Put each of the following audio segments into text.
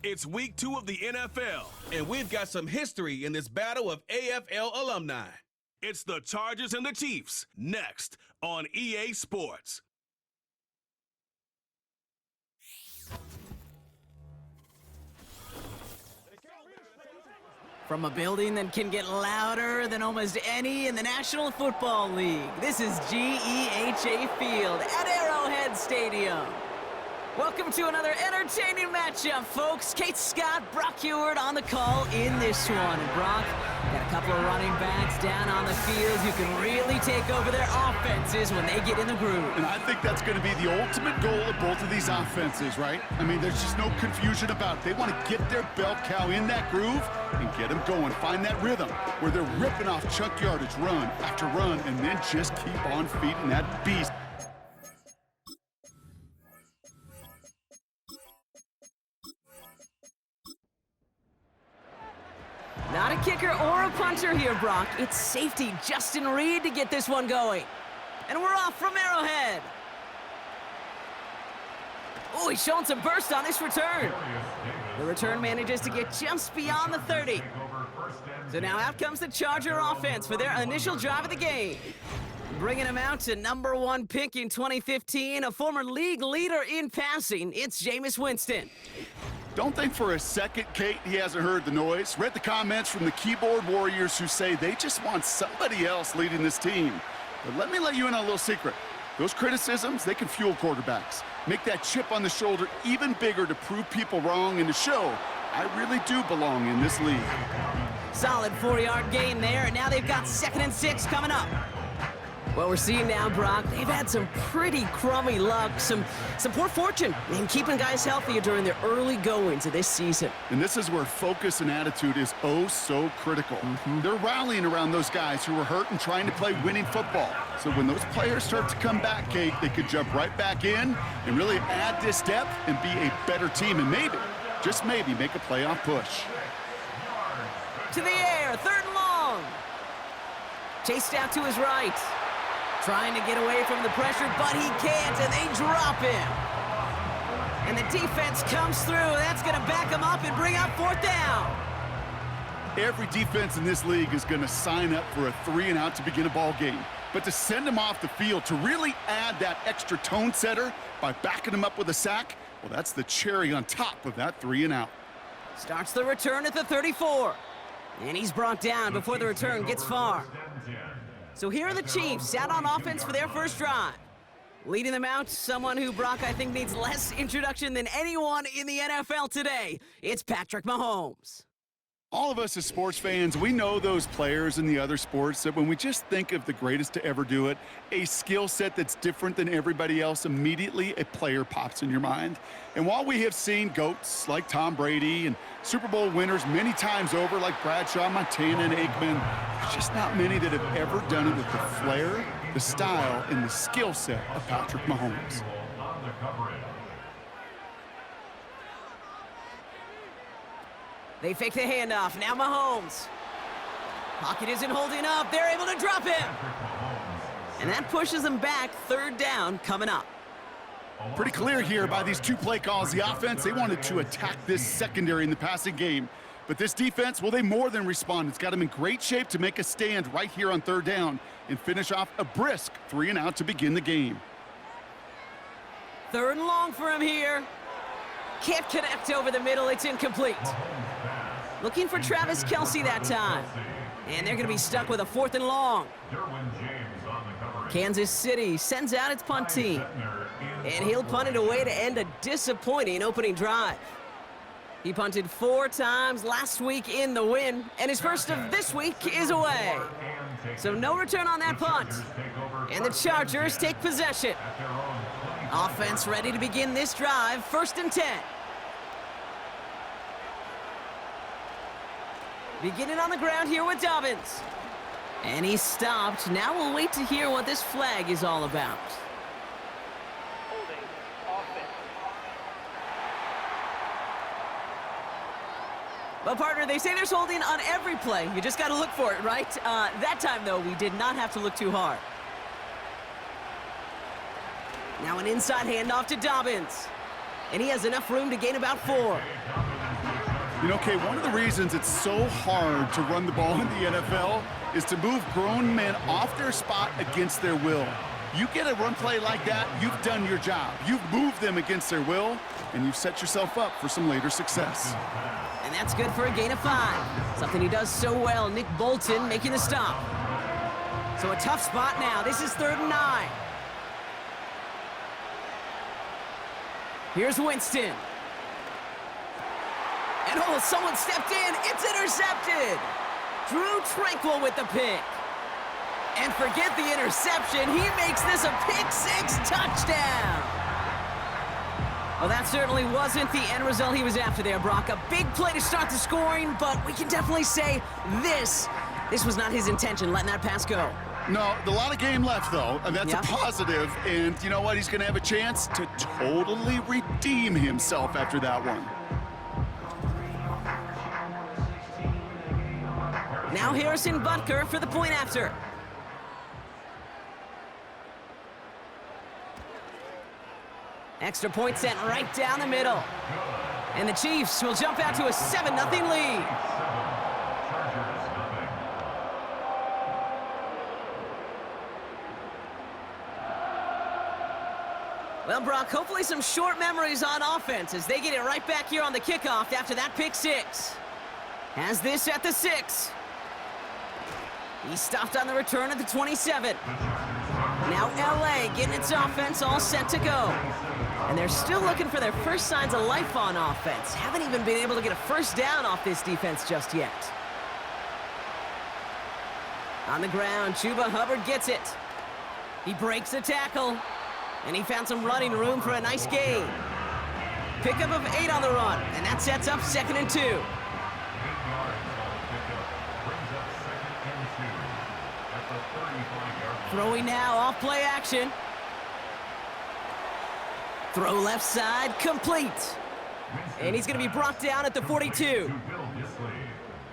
It's week 2 of the NFL, and we've got some history in this battle of AFL alumni. It's the Chargers and the Chiefs, next on EA Sports. From a building that can get louder than almost any in the National Football League, this is GEHA Field at Arrowhead Stadium. Welcome to another entertaining matchup, folks. Kate Scott, Brock Heward on the call in this one. And Brock, got a couple of running backs down on the field who can really take over their offenses when they get in the groove. And I think that's going to be the ultimate goal of both of these offenses, right? I mean, there's just no confusion about it. They want to get their bell cow in that groove and get them going. Find that rhythm where they're ripping off chunk yardage, run after run, and then just keep on feeding that beast. Not a kicker or a punter here, Brock. It's safety Justin Reed to get this one going. And we're off from Arrowhead. Oh, he's showing some burst on this return. The return manages to get just beyond the 30. So now out comes the Charger offense for their initial drive of the game. Bringing him out to #1 pick in 2015, a former league leader in passing, it's Jameis Winston. Don't think for a second, Kate, he hasn't heard the noise. Read the comments from the keyboard warriors who say they just want somebody else leading this team. But let me let you in on a little secret. Those criticisms, they can fuel quarterbacks. Make that chip on the shoulder even bigger to prove people wrong and to show I really do belong in this league. Solid 4-yard gain there, and now they've got 2nd and 6 coming up. What we're seeing now, Brock, they've had some pretty crummy luck, some poor fortune in keeping guys healthy during their early goings of this season. And this is where focus and attitude is oh so critical. They're rallying around those guys who were hurt and trying to play winning football. So when those players start to come back, Kate, they could jump right back in and really add this depth and be a better team and maybe, just maybe, make a playoff push. To the air, 3rd and long. Chased out to his right. Trying to get away from the pressure, but he can't, and they drop him. And the defense comes through. That's going to back him up and bring up 4th down. Every defense in this league is going to sign up for a 3-and-out to begin a ball game. But to send him off the field, to really add that extra tone setter by backing him up with a sack, well, that's the cherry on top of that 3-and-out. Starts the return at the 34. And he's brought down before the return gets far. So here are the Chiefs, out on offense for their first drive. Leading them out, someone who, Brock, I think needs less introduction than anyone in the NFL today. It's Patrick Mahomes. All of us as sports fans, we know those players in the other sports that when we just think of the greatest to ever do it, a skill set that's different than everybody else, immediately a player pops in your mind. And while we have seen GOATs like Tom Brady and Super Bowl winners many times over like Bradshaw, Montana, and Aikman, there's just not many that have ever done it with the flair, the style, and the skill set of Patrick Mahomes. They fake the handoff. Now Mahomes. Pocket isn't holding up. They're able to drop him. And that pushes them back. 3rd down coming up. Pretty clear here by these 2 play calls. The offense, they wanted to attack this secondary in the passing game. But this defense, well, they more than respond. It's got them in great shape to make a stand right here on 3rd down and finish off a brisk 3-and-out to begin the game. 3rd and long for him here. Can't connect over the middle. It's incomplete. Looking for Travis Kelce that time. And they're going to be stuck with a 4th and long. Kansas City sends out its punt team. And he'll punt it away to end a disappointing opening drive. He punted 4 times last week in the win, and his first of this week is away. So no return on that punt. And the Chargers take possession. Offense ready to begin this drive, 1st and 10. Beginning on the ground here with Dobbins. And he's stopped. Now we'll wait to hear what this flag is all about. Well, partner, they say there's holding on every play. You just got to look for it, right? That time, though, we did not have to look too hard. Now an inside handoff to Dobbins. And he has enough room to gain about 4. You know, Kay, one of the reasons it's so hard to run the ball in the NFL is to move grown men off their spot against their will. You get a run play like that, you've done your job. You've moved them against their will, and you've set yourself up for some later success. And that's good for a gain of 5. Something he does so well, Nick Bolton making the stop. So a tough spot now. This is 3rd and 9. Here's Winston. And oh, someone stepped in. It's intercepted. Drew Tranquil with the pick. And forget the interception. He makes this a pick-6 touchdown. Well, that certainly wasn't the end result he was after there, Brock. A big play to start the scoring, but we can definitely say this was not his intention, letting that pass go. No, a lot of game left, though, and that's Yep. a positive. And you know what? He's going to have a chance to totally redeem himself after that one. Now Harrison Butker for the point after. Extra point sent right down the middle. And the Chiefs will jump out to a 7-0 lead. Well, Brock, hopefully some short memories on offense as they get it right back here on the kickoff after that pick-6. Has this at the 6. He stopped on the return at the 27. Now LA getting its offense all set to go. And they're still looking for their first signs of life on offense. Haven't even been able to get a first down off this defense just yet. On the ground, Chuba Hubbard gets it. He breaks a tackle. And he found some running room for a nice gain. Pickup of 8 on the run. And that sets up 2nd and 2. Throwing now, off play action. Throw left side, complete. And he's going to be brought down at the 42.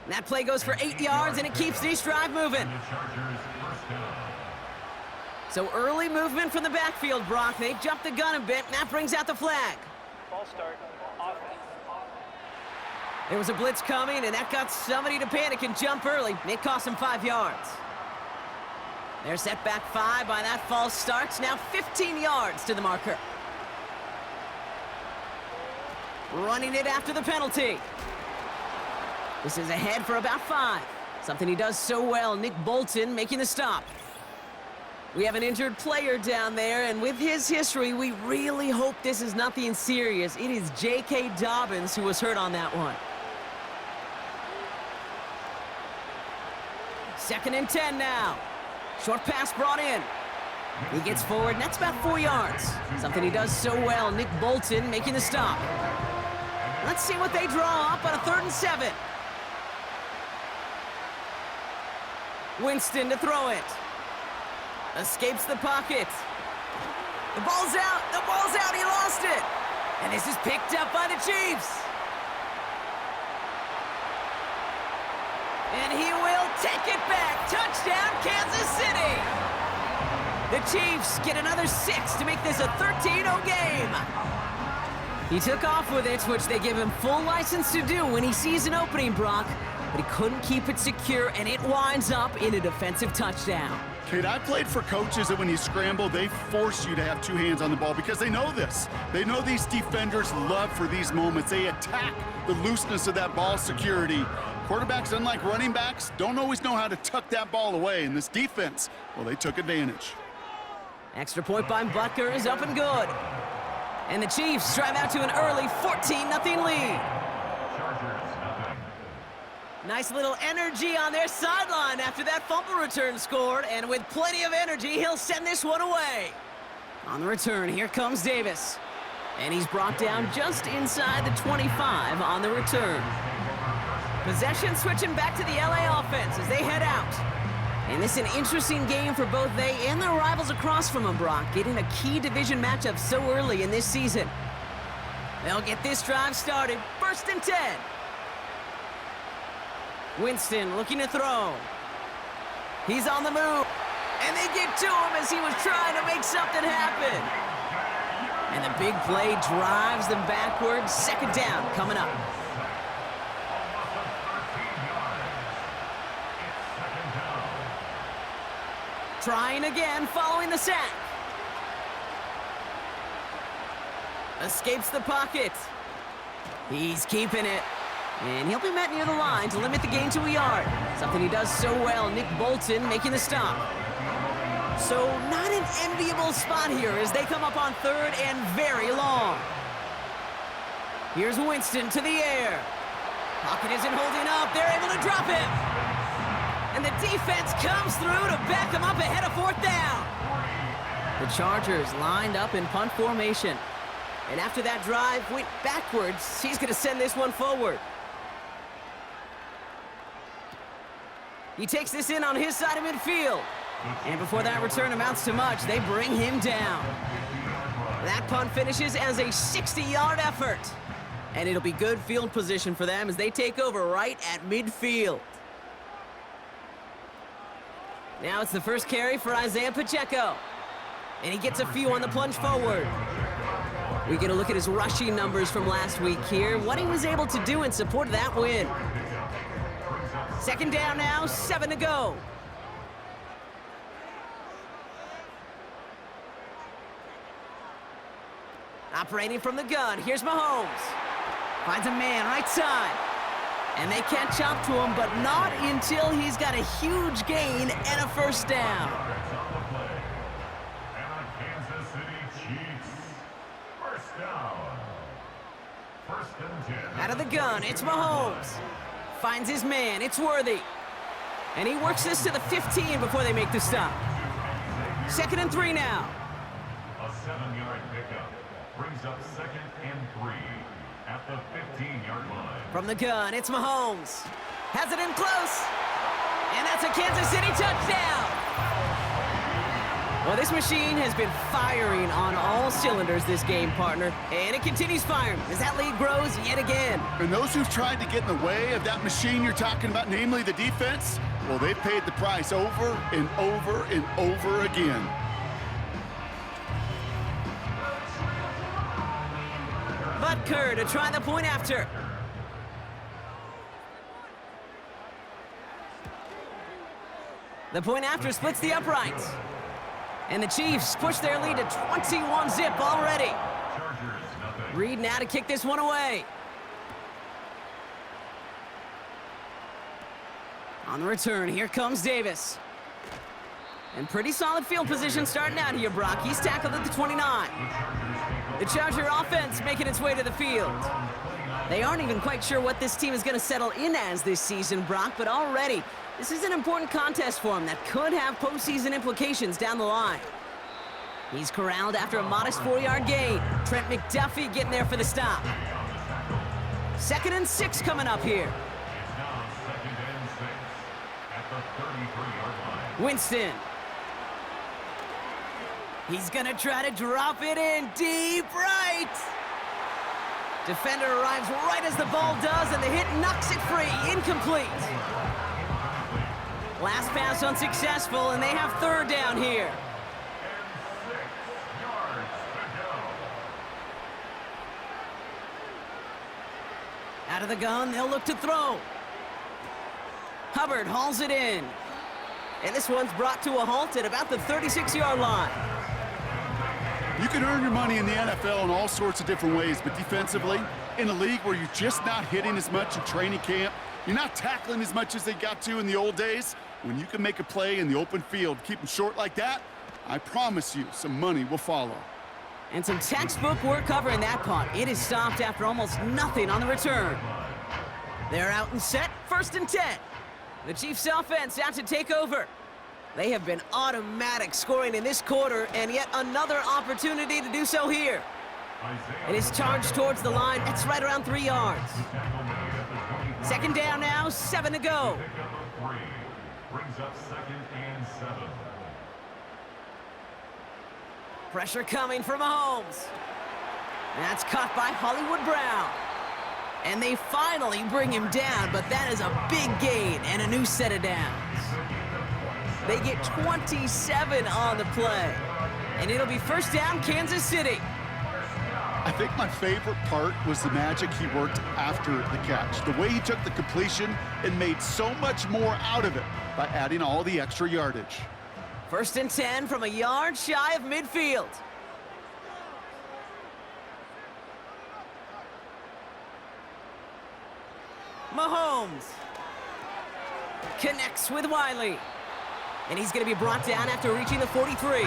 And that play goes for 8 yards, and it keeps this drive moving. So early movement from the backfield, Brock. They jumped the gun a bit, and that brings out the flag. Ball start, offense. There was a blitz coming, and that got somebody to panic and jump early. It cost him 5 yards. They're set back 5 by that false start. Now 15 yards to the marker. Running it after the penalty. This is ahead for about 5. Something he does so well, Nick Bolton making the stop. We have an injured player down there, and with his history, we really hope this is nothing serious. It is J.K. Dobbins who was hurt on that one. 2nd and 10 now. Short pass brought in. He gets forward, and that's about 4 yards. Something he does so well, Nick Bolton making the stop. Let's see what they draw up on a 3rd and 7. Winston to throw it. Escapes the pocket. The ball's out. The ball's out. He lost it. And this is picked up by the Chiefs. And he will take it back. Touchdown, Kansas City. The Chiefs get another 6 to make this a 13-0 game. He took off with it, which they give him full license to do when he sees an opening, Brock. But he couldn't keep it secure, and it winds up in a defensive touchdown. Kate, I played for coaches that when you scramble, they force you to have 2 hands on the ball because they know this. They know these defenders love for these moments. They attack the looseness of that ball security. Quarterbacks, unlike running backs, don't always know how to tuck that ball away. In this defense, well, they took advantage. Extra point by Butker is up and good. And the Chiefs drive out to an early 14-0 lead. Nice little energy on their sideline after that fumble return scored, and with plenty of energy, he'll send this one away. On the return, here comes Davis. And he's brought down just inside the 25 on the return. Possession switching back to the LA offense as they head out. And this is an interesting game for both they and their rivals across from them, Brock, getting a key division matchup so early in this season. They'll get this drive started. 1st and 10. Winston looking to throw. He's on the move. And they get to him as he was trying to make something happen. And the big play drives them backwards. 2nd down coming up. Trying again following the sack. Escapes the pocket. He's keeping it. And he'll be met near the line to limit the gain to a yard. Something he does so well. Nick Bolton making the stop. So not an enviable spot here as they come up on third and very long. Here's Winston to the air. Pocket isn't holding up. They're able to drop him. And the defense comes through to back him up ahead of fourth down. The Chargers lined up in punt formation. And after that drive went backwards, he's going to send this one forward. He takes this in on his side of midfield. And before that return amounts to much, they bring him down. That punt finishes as a 60-yard effort. And it'll be good field position for them as they take over right at midfield. Now it's the first carry for Isaiah Pacheco. And he gets a few on the plunge forward. We get a look at his rushing numbers from last week here, what he was able to do in support of that win. Second down now, 7 to go. Operating from the gun, here's Mahomes. Finds a man right side. And they catch up to him, but not until he's got a huge gain and a first down. Out of the gun, it's Mahomes. Finds his man, it's Worthy. And he works this to the 15 before they make the stop. 2nd and 3 now. A 7-yard pickup brings up 2nd and 3 at the 15-yard line. From the gun, it's Mahomes. Has it in close. And that's a Kansas City touchdown. Well, this machine has been firing on all cylinders this game, partner. And it continues firing as that lead grows yet again. And those who've tried to get in the way of that machine you're talking about, namely the defense, well, they've paid the price over and over and over again. Butker to try the point after. The point after splits the uprights. And the Chiefs push their lead to 21-zip already. Reed now to kick this one away. On the return, here comes Davis. And pretty solid field position starting out here, Brock. He's tackled at the 29. The Charger offense making its way to the field. They aren't even quite sure what this team is going to settle in as this season, Brock, but already this is an important contest for him that could have postseason implications down the line. He's corralled after a modest 4-yard gain. Trent McDuffie getting there for the stop. 2nd and 6 coming up here. Winston. He's gonna try to drop it in deep right. Defender arrives right as the ball does, and the hit knocks it free. Incomplete. Last pass unsuccessful, and they have 3rd down here. Out of the gun, they'll look to throw. Hubbard hauls it in. And this one's brought to a halt at about the 36-yard line. You can earn your money in the NFL in all sorts of different ways, but defensively, in a league where you're just not hitting as much in training camp, you're not tackling as much as they got to in the old days, when you can make a play in the open field, keep them short like that, I promise you some money will follow. And some textbook work covering that punt. It is stopped after almost nothing on the return. They're out and set, 1st and 10. The Chiefs offense out to take over. They have been automatic scoring in this quarter, and yet another opportunity to do so here. It is charged towards the line. It's right around 3 yards. 2nd down now, 7 to go. Brings up 2nd and 7. Pressure coming from Mahomes. That's caught by Hollywood Brown. And they finally bring him down, but that is a big gain and a new set of downs. They get 27 on the play. And it'll be 1st down, Kansas City. I think my favorite part was the magic he worked after the catch. The way he took the completion and made so much more out of it by adding all the extra yardage. First and 10 from a yard shy of midfield. Mahomes connects with Wiley. And he's going to be brought down after reaching the 43.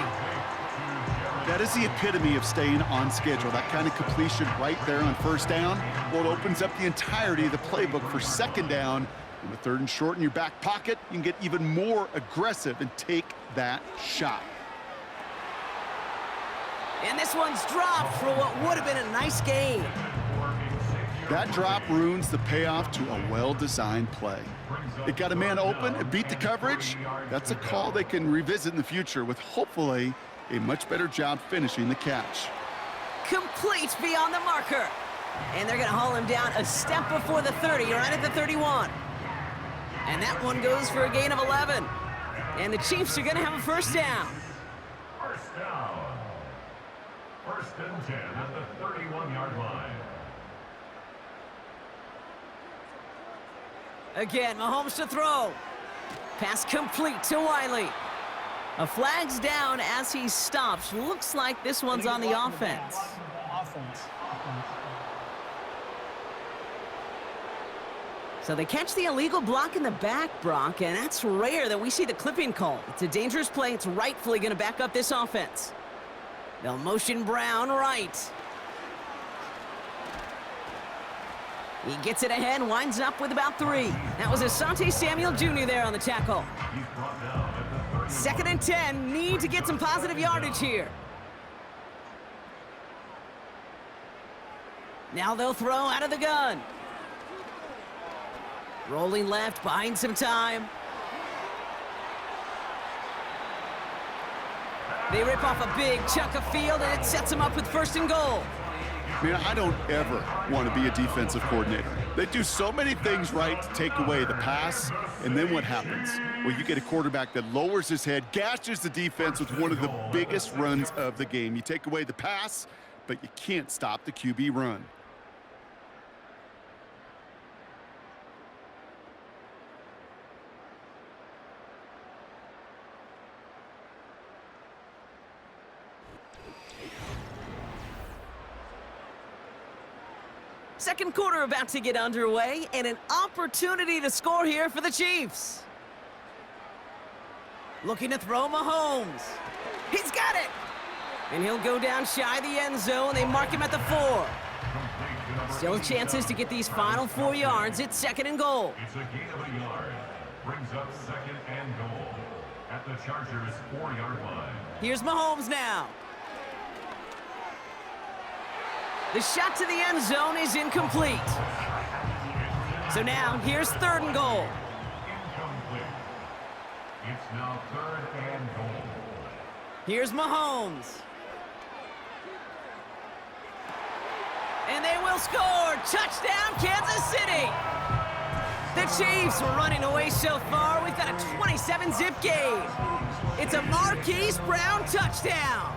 That is the epitome of staying on schedule. That kind of completion right there on first down. Well, it opens up the entirety of the playbook for second down. And with third and short in your back pocket, you can get even more aggressive and take that shot. And this one's dropped for what would have been a nice gain. That drop ruins the payoff to a well-designed play. It got a man open, it beat the coverage. That's a call they can revisit in the future with hopefully a much better job finishing the catch. Complete beyond the marker. And they're going to haul him down a step before the 30, right at the 31. And that one goes for a gain of 11. And the Chiefs are going to have a first down. First down. First and 10 at the 31-yard line. Again, Mahomes to throw. Pass complete to Wiley. A flag's down as he stops. Looks like this one's on the offense. So they catch the illegal block in the back, Brock, and that's rare that we see the clipping call. It's a dangerous play. It's rightfully going to back up this offense. They'll motion Brown right. He gets it ahead, winds up with about 3. That was Asante Samuel Jr. there on the tackle. Second and 10, need to get some positive yardage here. Now they'll throw out of the gun. Rolling left, buying some time. They rip off a big chunk of field, and it sets them up with first and goal. Man, I don't ever want to be a defensive coordinator. They do so many things right to take away the pass, and then what happens? Well, you get a quarterback that lowers his head, gashes the defense with one of the biggest runs of the game. You take away the pass, but you can't stop the QB run. Second quarter about to get underway, and an opportunity to score here for the Chiefs. Looking to throw Mahomes. He's got it! And he'll go down shy of the end zone. They mark him at the 4. Still chances to get these final 4 yards. It's second and goal. It's a gain of a yard. Brings up second and goal at the Chargers' 4-yard line. Here's Mahomes now. The shot to the end zone is incomplete. So now, here's third and goal. Incomplete. It's now third and goal. Here's Mahomes. And they will score. Touchdown, Kansas City. The Chiefs are running away so far. We've got a 27-zip game. It's a Marquise Brown touchdown.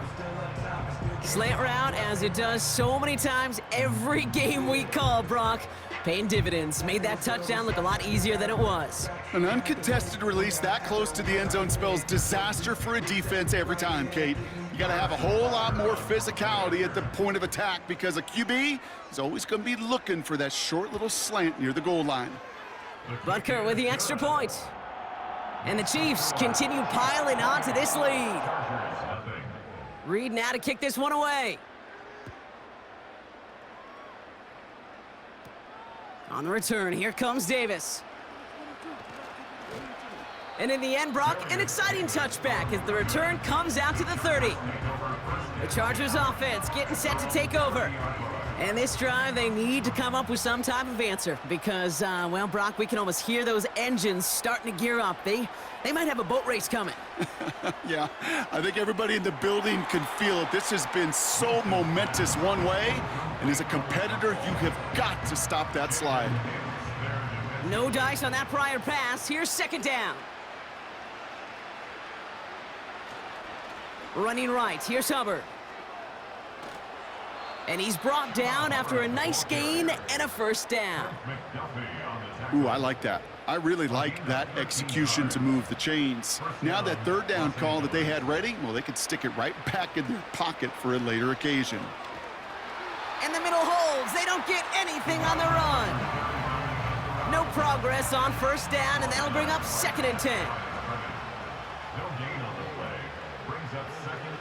Slant route, as it does so many times every game we call, Brock. Paying dividends. Made that touchdown look a lot easier than it was. An uncontested release that close to the end zone spells disaster for a defense every time, Kate. You got to have a whole lot more physicality at the point of attack because a QB is always going to be looking for that short little slant near the goal line. Butker with the extra point. And the Chiefs continue piling on to this lead. Reed now to kick this one away. On the return, here comes Davis. And in the end, Brock, an exciting touchback as the return comes out to the 30. The Chargers offense getting set to take over. And this drive, they need to come up with some type of answer because, well, Brock, we can almost hear those engines starting to gear up. They might have a boat race coming. Yeah, I think everybody in the building can feel it. This has been so momentous one way, and as a competitor, you have got to stop that slide. No dice on that prior pass. Here's second down. Running right. Here's Hubbard. And he's brought down after a nice gain and a first down. Ooh, I like that. I really like that execution to move the chains. Now that third down call that they had ready, well, they could stick it right back in their pocket for a later occasion. And the middle holds. They don't get anything on the run. No progress on first down, and that'll bring up 2nd and 10. No gain on the play. Brings up 2nd and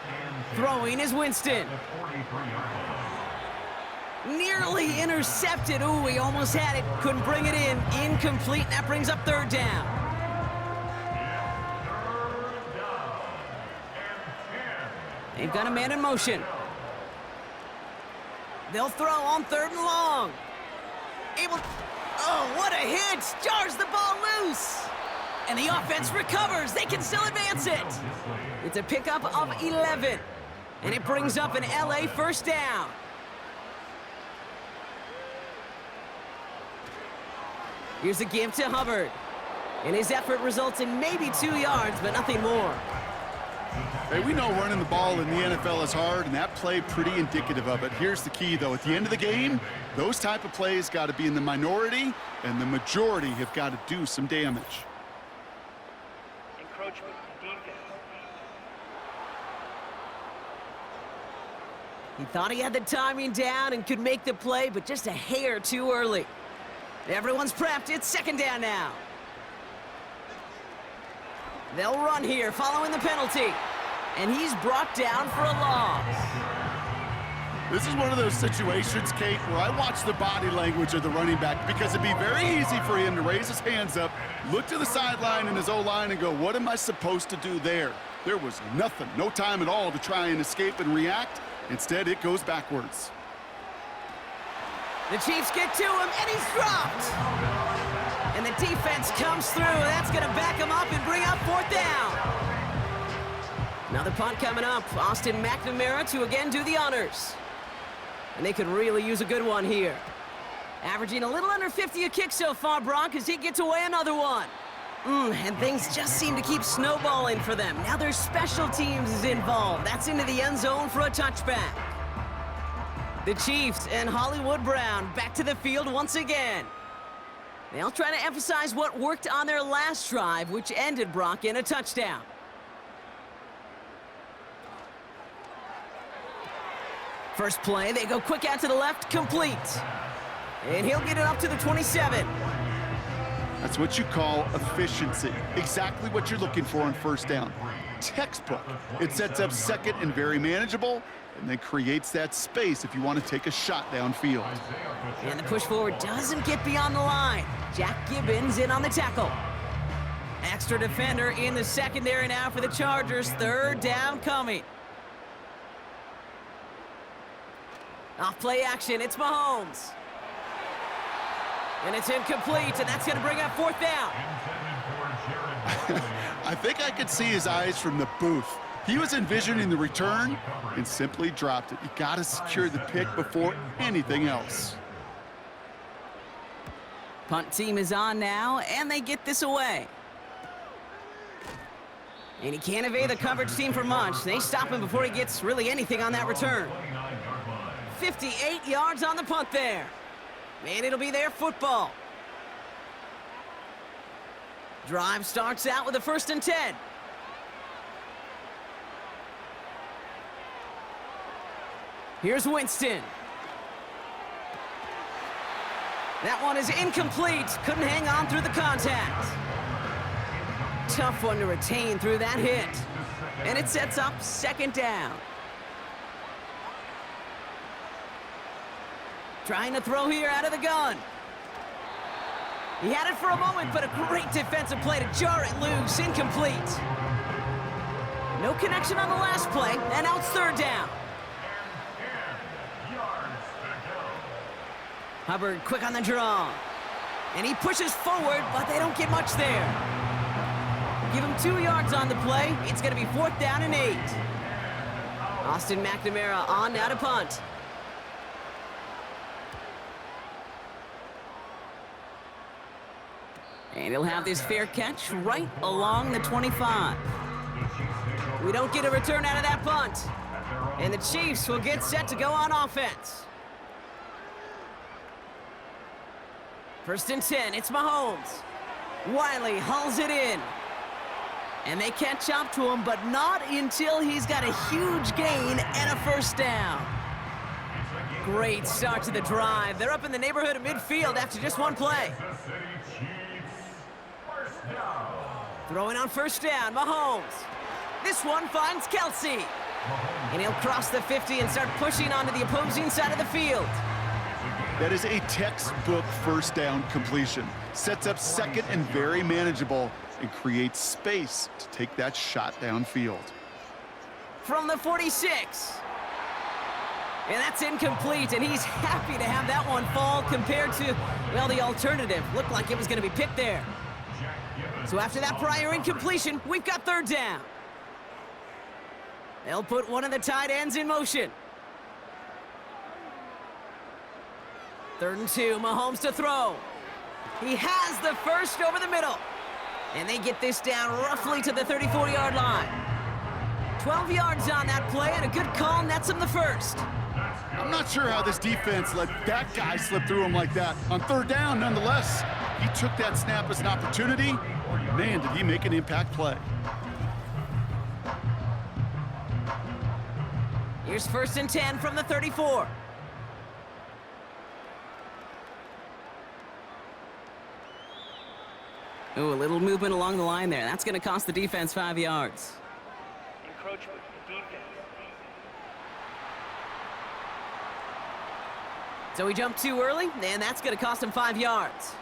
10. Throwing is Winston. The 43-yard line. Nearly intercepted. Ooh, he almost had it. Couldn't bring it in. Incomplete. That brings up 3rd down. They've got a man in motion. They'll throw on 3rd and long. Oh, what a hit! Jars the ball loose. And the offense recovers. They can still advance it. It's a pickup of 11. And it brings up an LA first down. Here's a give to Hubbard. And his effort results in maybe 2 yards, but nothing more. Hey, we know running the ball in the NFL is hard, and that play pretty indicative of it. Here's the key, though. At the end of the game, those type of plays got to be in the minority, and the majority have got to do some damage. Encroachment defense. He thought he had the timing down and could make the play, but just a hair too early. Everyone's prepped. It's 2nd down now. They'll run here following the penalty. And he's brought down for a loss. This is one of those situations, Kate, where I watch the body language of the running back because it'd be very easy for him to raise his hands up, look to the sideline in his O-line and go, what am I supposed to do there? There was nothing, no time at all to try and escape and react. Instead, it goes backwards. The Chiefs get to him, and he's dropped. And the defense comes through. That's going to back him up and bring up 4th down. Another punt coming up. Austin McNamara to again do the honors. And they could really use a good one here. Averaging a little under 50 a kick so far, Brock, as he gets away another one. And things just seem to keep snowballing for them. Now their special teams is involved. That's into the end zone for a touchback. The Chiefs and Hollywood Brown back to the field once again. They'll try to emphasize what worked on their last drive, which ended, Brock, in a touchdown. First play, they go quick out to the left, complete. And he'll get it up to the 27. That's what you call efficiency. Exactly what you're looking for on first down. Textbook. It sets up 2nd and very manageable, and then creates that space if you want to take a shot downfield. And the push forward doesn't get beyond the line. Jack Gibbons in on the tackle. Extra defender in the secondary now for the Chargers. 3rd down coming. Off play action, it's Mahomes. And it's incomplete, and that's going to bring up 4th down. I think I could see his eyes from the booth. He was envisioning the return and simply dropped it. You got to secure the pick before anything else. Punt team is on now, and they get this away. And he can't evade the coverage team for much. They stop him before he gets really anything on that return. 58 yards on the punt there. And it'll be their football. Drive starts out with a 1st and 10. Here's Winston. That one is incomplete. Couldn't hang on through the contact. Tough one to retain through that hit. And it sets up 2nd down. Trying to throw here out of the gun. He had it for a moment, but a great defensive play to jar it loose. Incomplete. No connection on the last play, and now it's 3rd down. Hubbard quick on the draw. And he pushes forward, but they don't get much there. Give him 2 yards on the play. It's going to be 4th down and 8. Austin McNamara on now to punt. And he'll have this fair catch right along the 25. We don't get a return out of that punt. And the Chiefs will get set to go on offense. 1st and 10, it's Mahomes. Wiley hauls it in. And they catch up to him, but not until he's got a huge gain and a 1st down. Great start to the drive. They're up in the neighborhood of midfield after just one play. Throwing on 1st down, Mahomes. This one finds Kelsey. And he'll cross the 50 and start pushing onto the opposing side of the field. That is a textbook 1st down completion. Sets up 2nd and very manageable and creates space to take that shot downfield. From the 46. And that's incomplete, and he's happy to have that one fall compared to, well, the alternative. Looked like it was going to be picked there. So after that prior incompletion, we've got 3rd down. They'll put one of the tight ends in motion. 3rd and 2, Mahomes to throw. He has the 1st over the middle. And they get this down roughly to the 34-yard line. 12 yards on that play, and a good call nets him the 1st. I'm not sure how this defense let that guy slip through him like that. On 3rd down, nonetheless, he took that snap as an opportunity. Man, did he make an impact play. Here's 1st and 10 from the 34. Ooh, a little movement along the line there. That's going to cost the defense 5 yards. Encroachment, defense. So he jumped too early, and that's going to cost him 5 yards.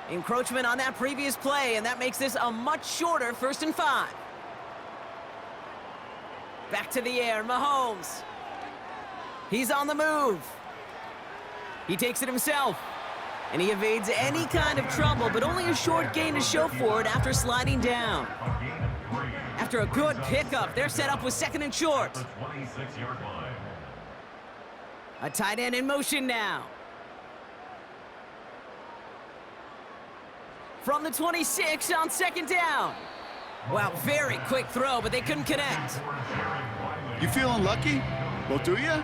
Encroachment on that previous play, and that makes this a much shorter 1st and 5. Back to the air, Mahomes. He's on the move. He takes it himself. And he evades any kind of trouble, but only a short gain to show for it after sliding down. After a good pickup, they're set up with 2nd and short. A tight end in motion now. From the 26 on 2nd down. Wow, very quick throw, but they couldn't connect. You feeling lucky? Well, do you?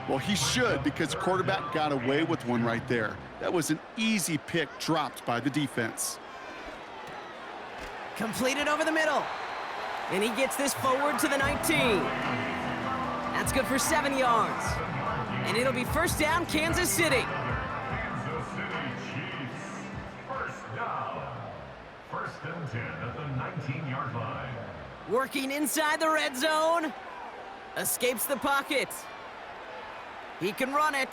Well, he should, because the quarterback got away with one right there. That was an easy pick dropped by the defense. Completed over the middle. And he gets this forward to the 19. That's good for 7 yards. And it'll be 1st down, Kansas City. Kansas City Chiefs. 1st down. 1st and 10 at the 19-yard line. Working inside the red zone. Escapes the pocket. He can run it.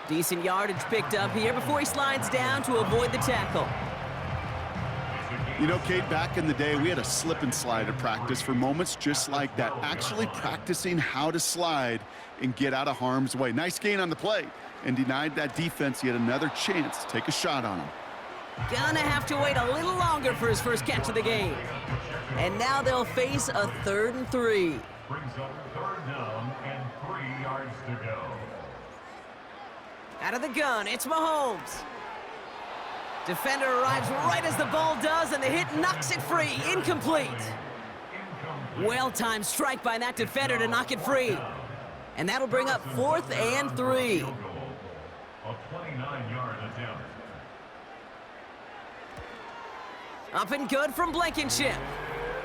Decent yardage picked up here before he slides down to avoid the tackle. You know, Kate, back in the day, we had a slip and slide at practice for moments just like that. Actually practicing how to slide and get out of harm's way. Nice gain on the play and denied that defense yet another chance to take a shot on him. Gonna have to wait a little longer for his 1st catch of the game. And now they'll face a 3rd and 3. Brings up 3rd down and 3 yards to go. Out of the gun, it's Mahomes. Defender arrives right as the ball does, and the hit knocks it free. Incomplete. Well-timed strike by that defender to knock it free. And that'll bring up 4th and 3. A 29-yard attempt. Up and good from Blankenship.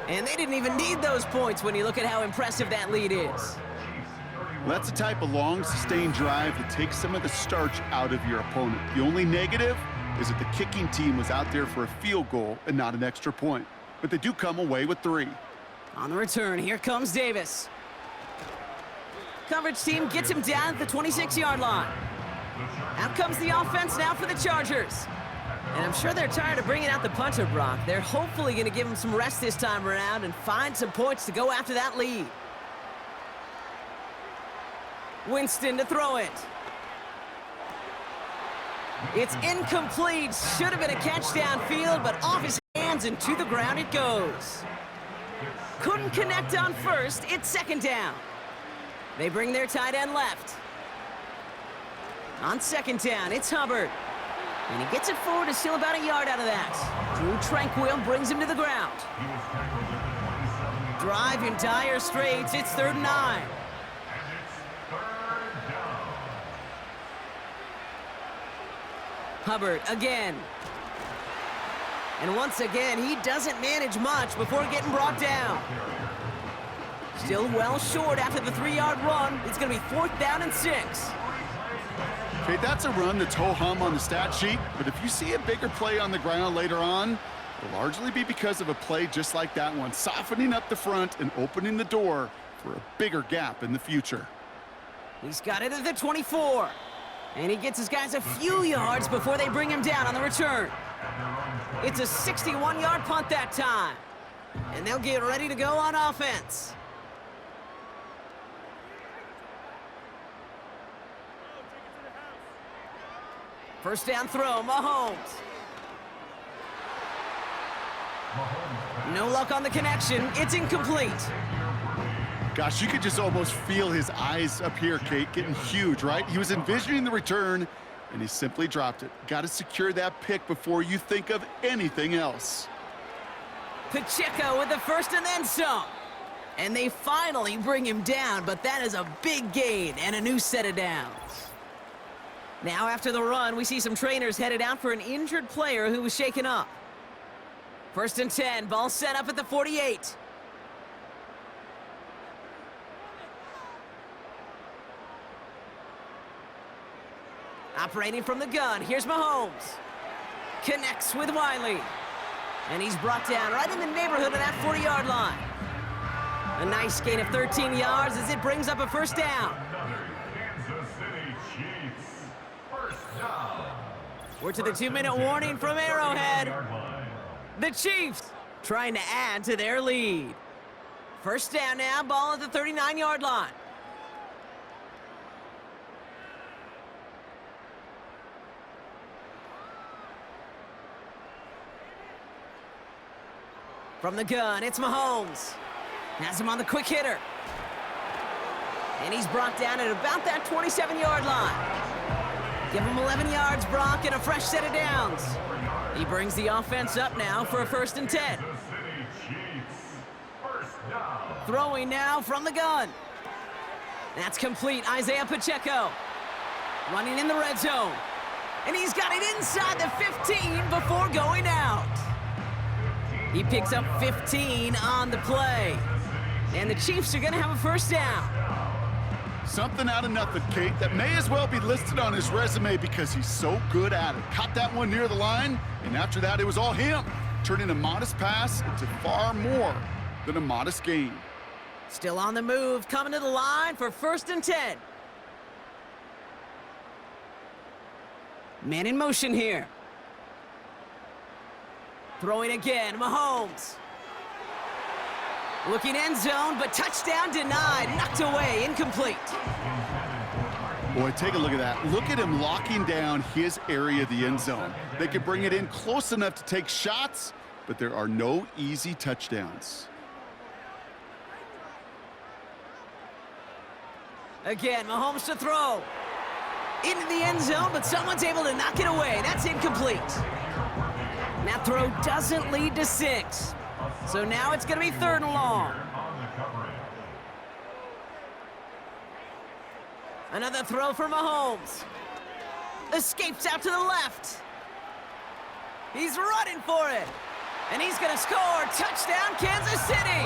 And they didn't even need those points when you look at how impressive that lead is. Well, that's the type of long, sustained drive that takes some of the starch out of your opponent. The only negative is that the kicking team was out there for a field goal and not an extra point. But they do come away with 3. On the return, here comes Davis. Coverage team gets him down at the 26-yard line. Out comes the offense now for the Chargers. And I'm sure they're tired of bringing out the punter, Brock. They're hopefully going to give him some rest this time around and find some points to go after that lead. Winston to throw it. It's incomplete. Should have been a catch downfield, but off his hands and to the ground it goes. Couldn't connect on 1st. It's 2nd down. They bring their tight end left. On 2nd down, it's Hubbard. And he gets it forward to steal about a yard out of that. Drew Tranquil brings him to the ground. Drive in dire straits. It's 3rd and 9. Hubbard again. And once again, he doesn't manage much before getting brought down. Still well short after the 3-yard run. It's going to be 4th down and 6. Okay, that's a run that's ho-hum on the stat sheet, but if you see a bigger play on the ground later on, it'll largely be because of a play just like that one, softening up the front and opening the door for a bigger gap in the future. He's got it at the 24. And he gets his guys a few yards before they bring him down on the return. It's a 61-yard punt that time. And they'll get ready to go on offense. First down throw, Mahomes. No luck on the connection. It's incomplete. Gosh, you could just almost feel his eyes up here, Kate, getting huge, right? He was envisioning the return, and he simply dropped it. Got to secure that pick before you think of anything else. Pacheco with the first and then some. And they finally bring him down, but that is a big gain and a new set of downs. Now after the run, we see some trainers headed out for an injured player who was shaken up. First and 10, ball set up at the 48. Operating from the gun, here's Mahomes. Connects with Wiley. And he's brought down right in the neighborhood of that 40-yard line. A nice gain of 13 yards as it brings up a first down. Kansas City Chiefs. First down. We're to the 2-minute warning from Arrowhead. The Chiefs trying to add to their lead. First down now, ball at the 39-yard line. From the gun, it's Mahomes. Has him on the quick hitter. And he's brought down at about that 27-yard line. Give him 11 yards, Brock, and a fresh set of downs. He brings the offense up now for a first and 10. Throwing now from the gun. That's complete, Isaiah Pacheco. Running in the red zone. And he's got it inside the 15 before going out. He picks up 15 on the play. And the Chiefs are going to have a first down. Something out of nothing, Kate, that may as well be listed on his resume because he's so good at it. Caught that one near the line, and after that, it was all him, turning a modest pass into far more than a modest gain. Still on the move, coming to the line for first and 10. Man in motion here. Throwing again, Mahomes. Looking end zone, but touchdown denied. Knocked away, incomplete. Boy, take a look at that. Look at him locking down his area of the end zone. They can bring it in close enough to take shots, but there are no easy touchdowns. Again, Mahomes to throw. Into the end zone, but someone's able to knock it away. That's incomplete. That throw doesn't lead to 6. So now it's going to be 3rd and long. Another throw for Mahomes. Escapes out to the left. He's running for it. And he's going to score. Touchdown, Kansas City.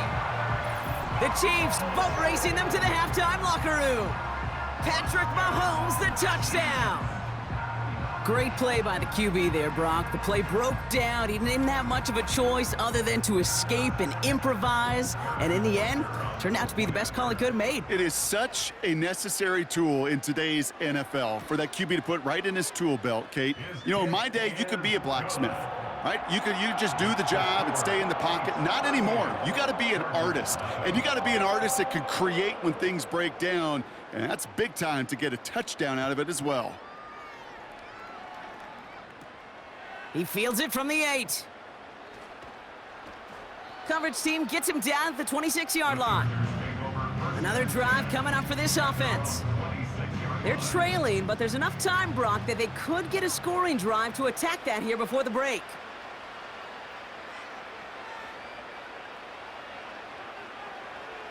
The Chiefs boat racing them to the halftime locker room. Patrick Mahomes, the touchdown. Great play by the QB there, Brock. The play broke down. He didn't have much of a choice other than to escape and improvise. And in the end, turned out to be the best call he could have made. It is such a necessary tool in today's NFL for that QB to put right in his tool belt, Kate. You know, in my day, you could be a blacksmith, right? You just do the job and stay in the pocket. Not anymore. You got to be an artist. And you got to be an artist that can create when things break down. And that's big time to get a touchdown out of it as well. He fields it from the 8. Coverage team gets him down at the 26-yard line. Another drive coming up for this offense. They're trailing, but there's enough time, Brock, that they could get a scoring drive to attack that here before the break.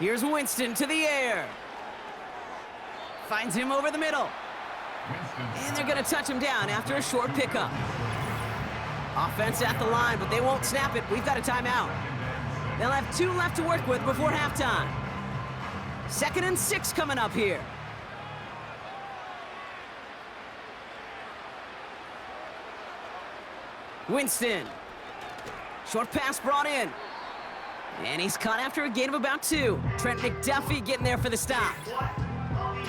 Here's Winston to the air. Finds him over the middle. And they're going to touch him down after a short pickup. Offense at the line, but they won't snap it. We've got a timeout. They'll have 2 left to work with before halftime. 2nd and 6 coming up here. Winston. Short pass brought in. And he's caught after a gain of about 2. Trent McDuffie getting there for the stop.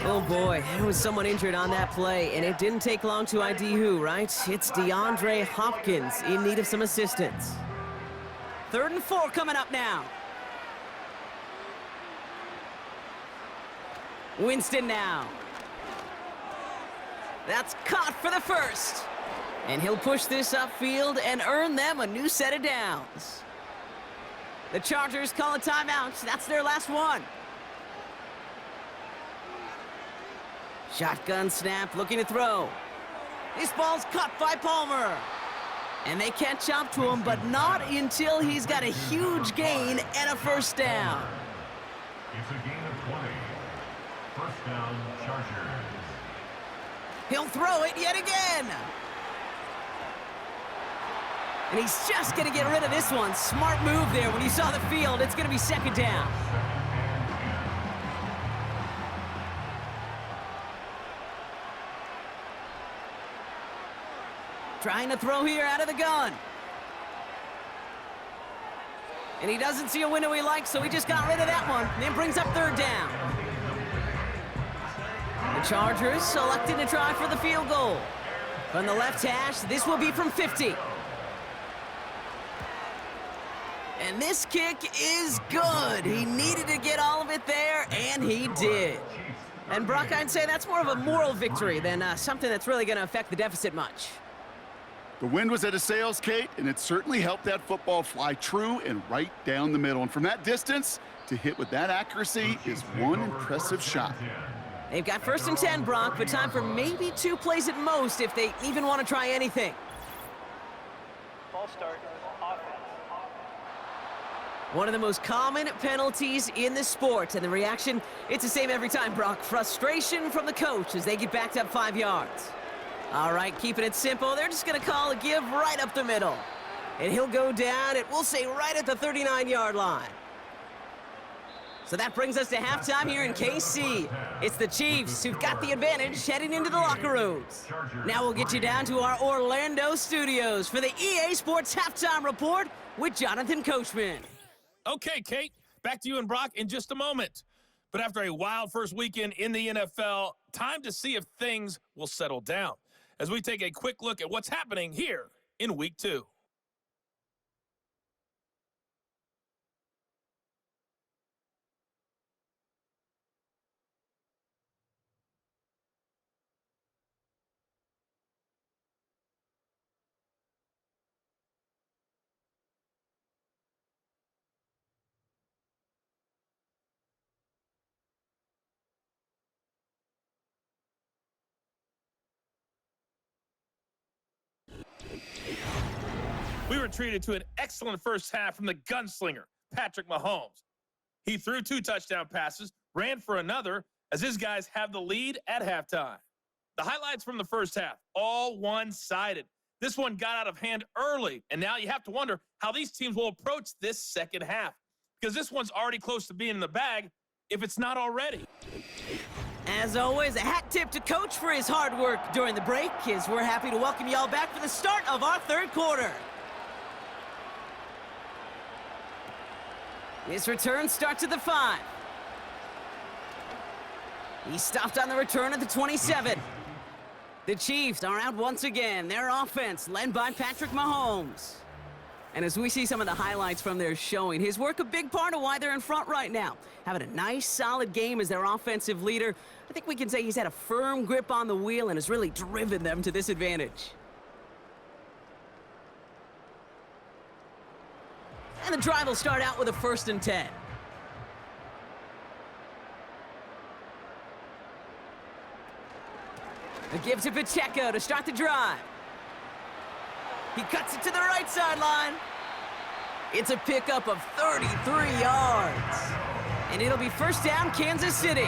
Oh boy, there was someone injured on that play, and it didn't take long to ID who, right? It's DeAndre Hopkins in need of some assistance. 3rd and 4 coming up now. Winston now. That's caught for the first. And he'll push this upfield and earn them a new set of downs. The Chargers call a timeout. That's their last one. Shotgun snap, looking to throw. This ball's caught by Palmer. And they catch up to him, but not until he's got a huge gain and a first down. It's a gain of 20. First down, Chargers. He'll throw it yet again. And he's just going to get rid of this one. Smart move there. When he saw the field, it's going to be 2nd down. Trying to throw here out of the gun. And he doesn't see a window he likes, so he just got rid of that one. And then brings up 3rd down. The Chargers selected to try for the field goal. From the left hash, this will be from 50. And this kick is good. He needed to get all of it there, and he did. And Brock, I'd say that's more of a moral victory than something that's really going to affect the deficit much. The wind was at his sails, Kate, and it certainly helped that football fly true and right down the middle. And from that distance, to hit with that accuracy is one impressive shot. They've got 1st and 10, Brock, but time for maybe 2 plays at most if they even want to try anything. Ball start, offense. One of the most common penalties in the sport, and the reaction, it's the same every time, Brock. Frustration from the coach as they get backed up 5 yards. All right, keeping it simple, they're just going to call a give right up the middle. And he'll go down, and we'll say right at the 39-yard line. So that brings us to halftime here in KC. It's the Chiefs who've got the advantage heading into the locker rooms. Now we'll get you down to our Orlando studios for the EA Sports Halftime Report with Jonathan Coachman. Okay, Kate, back to you and Brock in just a moment. But after a wild first weekend in the NFL, time to see if things will settle down as we take a quick look at what's happening here in Week 2. We were treated to an excellent first half from the gunslinger, Patrick Mahomes. He threw 2 touchdown passes, ran for another, as his guys have the lead at halftime. The highlights from the first half, all one-sided. This one got out of hand early, and now you have to wonder how these teams will approach this second half, because this one's already close to being in the bag, if it's not already. As always, a hat tip to Coach for his hard work during the break, as we're happy to welcome y'all back for the start of our 3rd quarter. His return starts at the 5. He stopped on the return at the 27. The Chiefs are out once again. Their offense led by Patrick Mahomes. And as we see some of the highlights from their showing, his work a big part of why they're in front right now. Having a nice, solid game as their offensive leader. I think we can say he's had a firm grip on the wheel and has really driven them to this advantage. And the drive will start out with a 1st and 10. A give to Pacheco to start the drive. He cuts it to the right sideline. It's a pickup of 33 yards. And it'll be 1st down, Kansas City.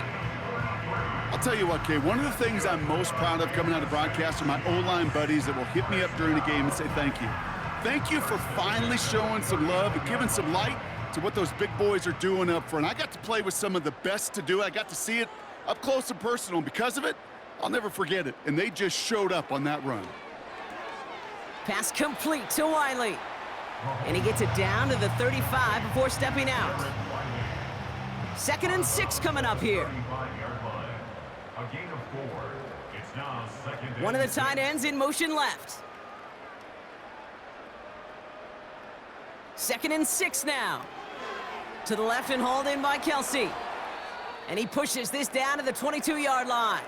I'll tell you what, Kay, one of the things I'm most proud of coming out of broadcast are my O-line buddies that will hit me up during the game and say thank you. Thank you for finally showing some love and giving some light to what those big boys are doing up front. I got to play with some of the best to do it. I got to see it up close and personal, and because of it, I'll never forget it. And they just showed up on that run. Pass complete to Wiley. And he gets it down to the 35 before stepping out. 2nd and 6 coming up here. A gain of 4. It's now 2nd. One of the tight ends in motion left. 2nd and 6 now. To the left and hauled in by Kelsey. And he pushes this down to the 22-yard line.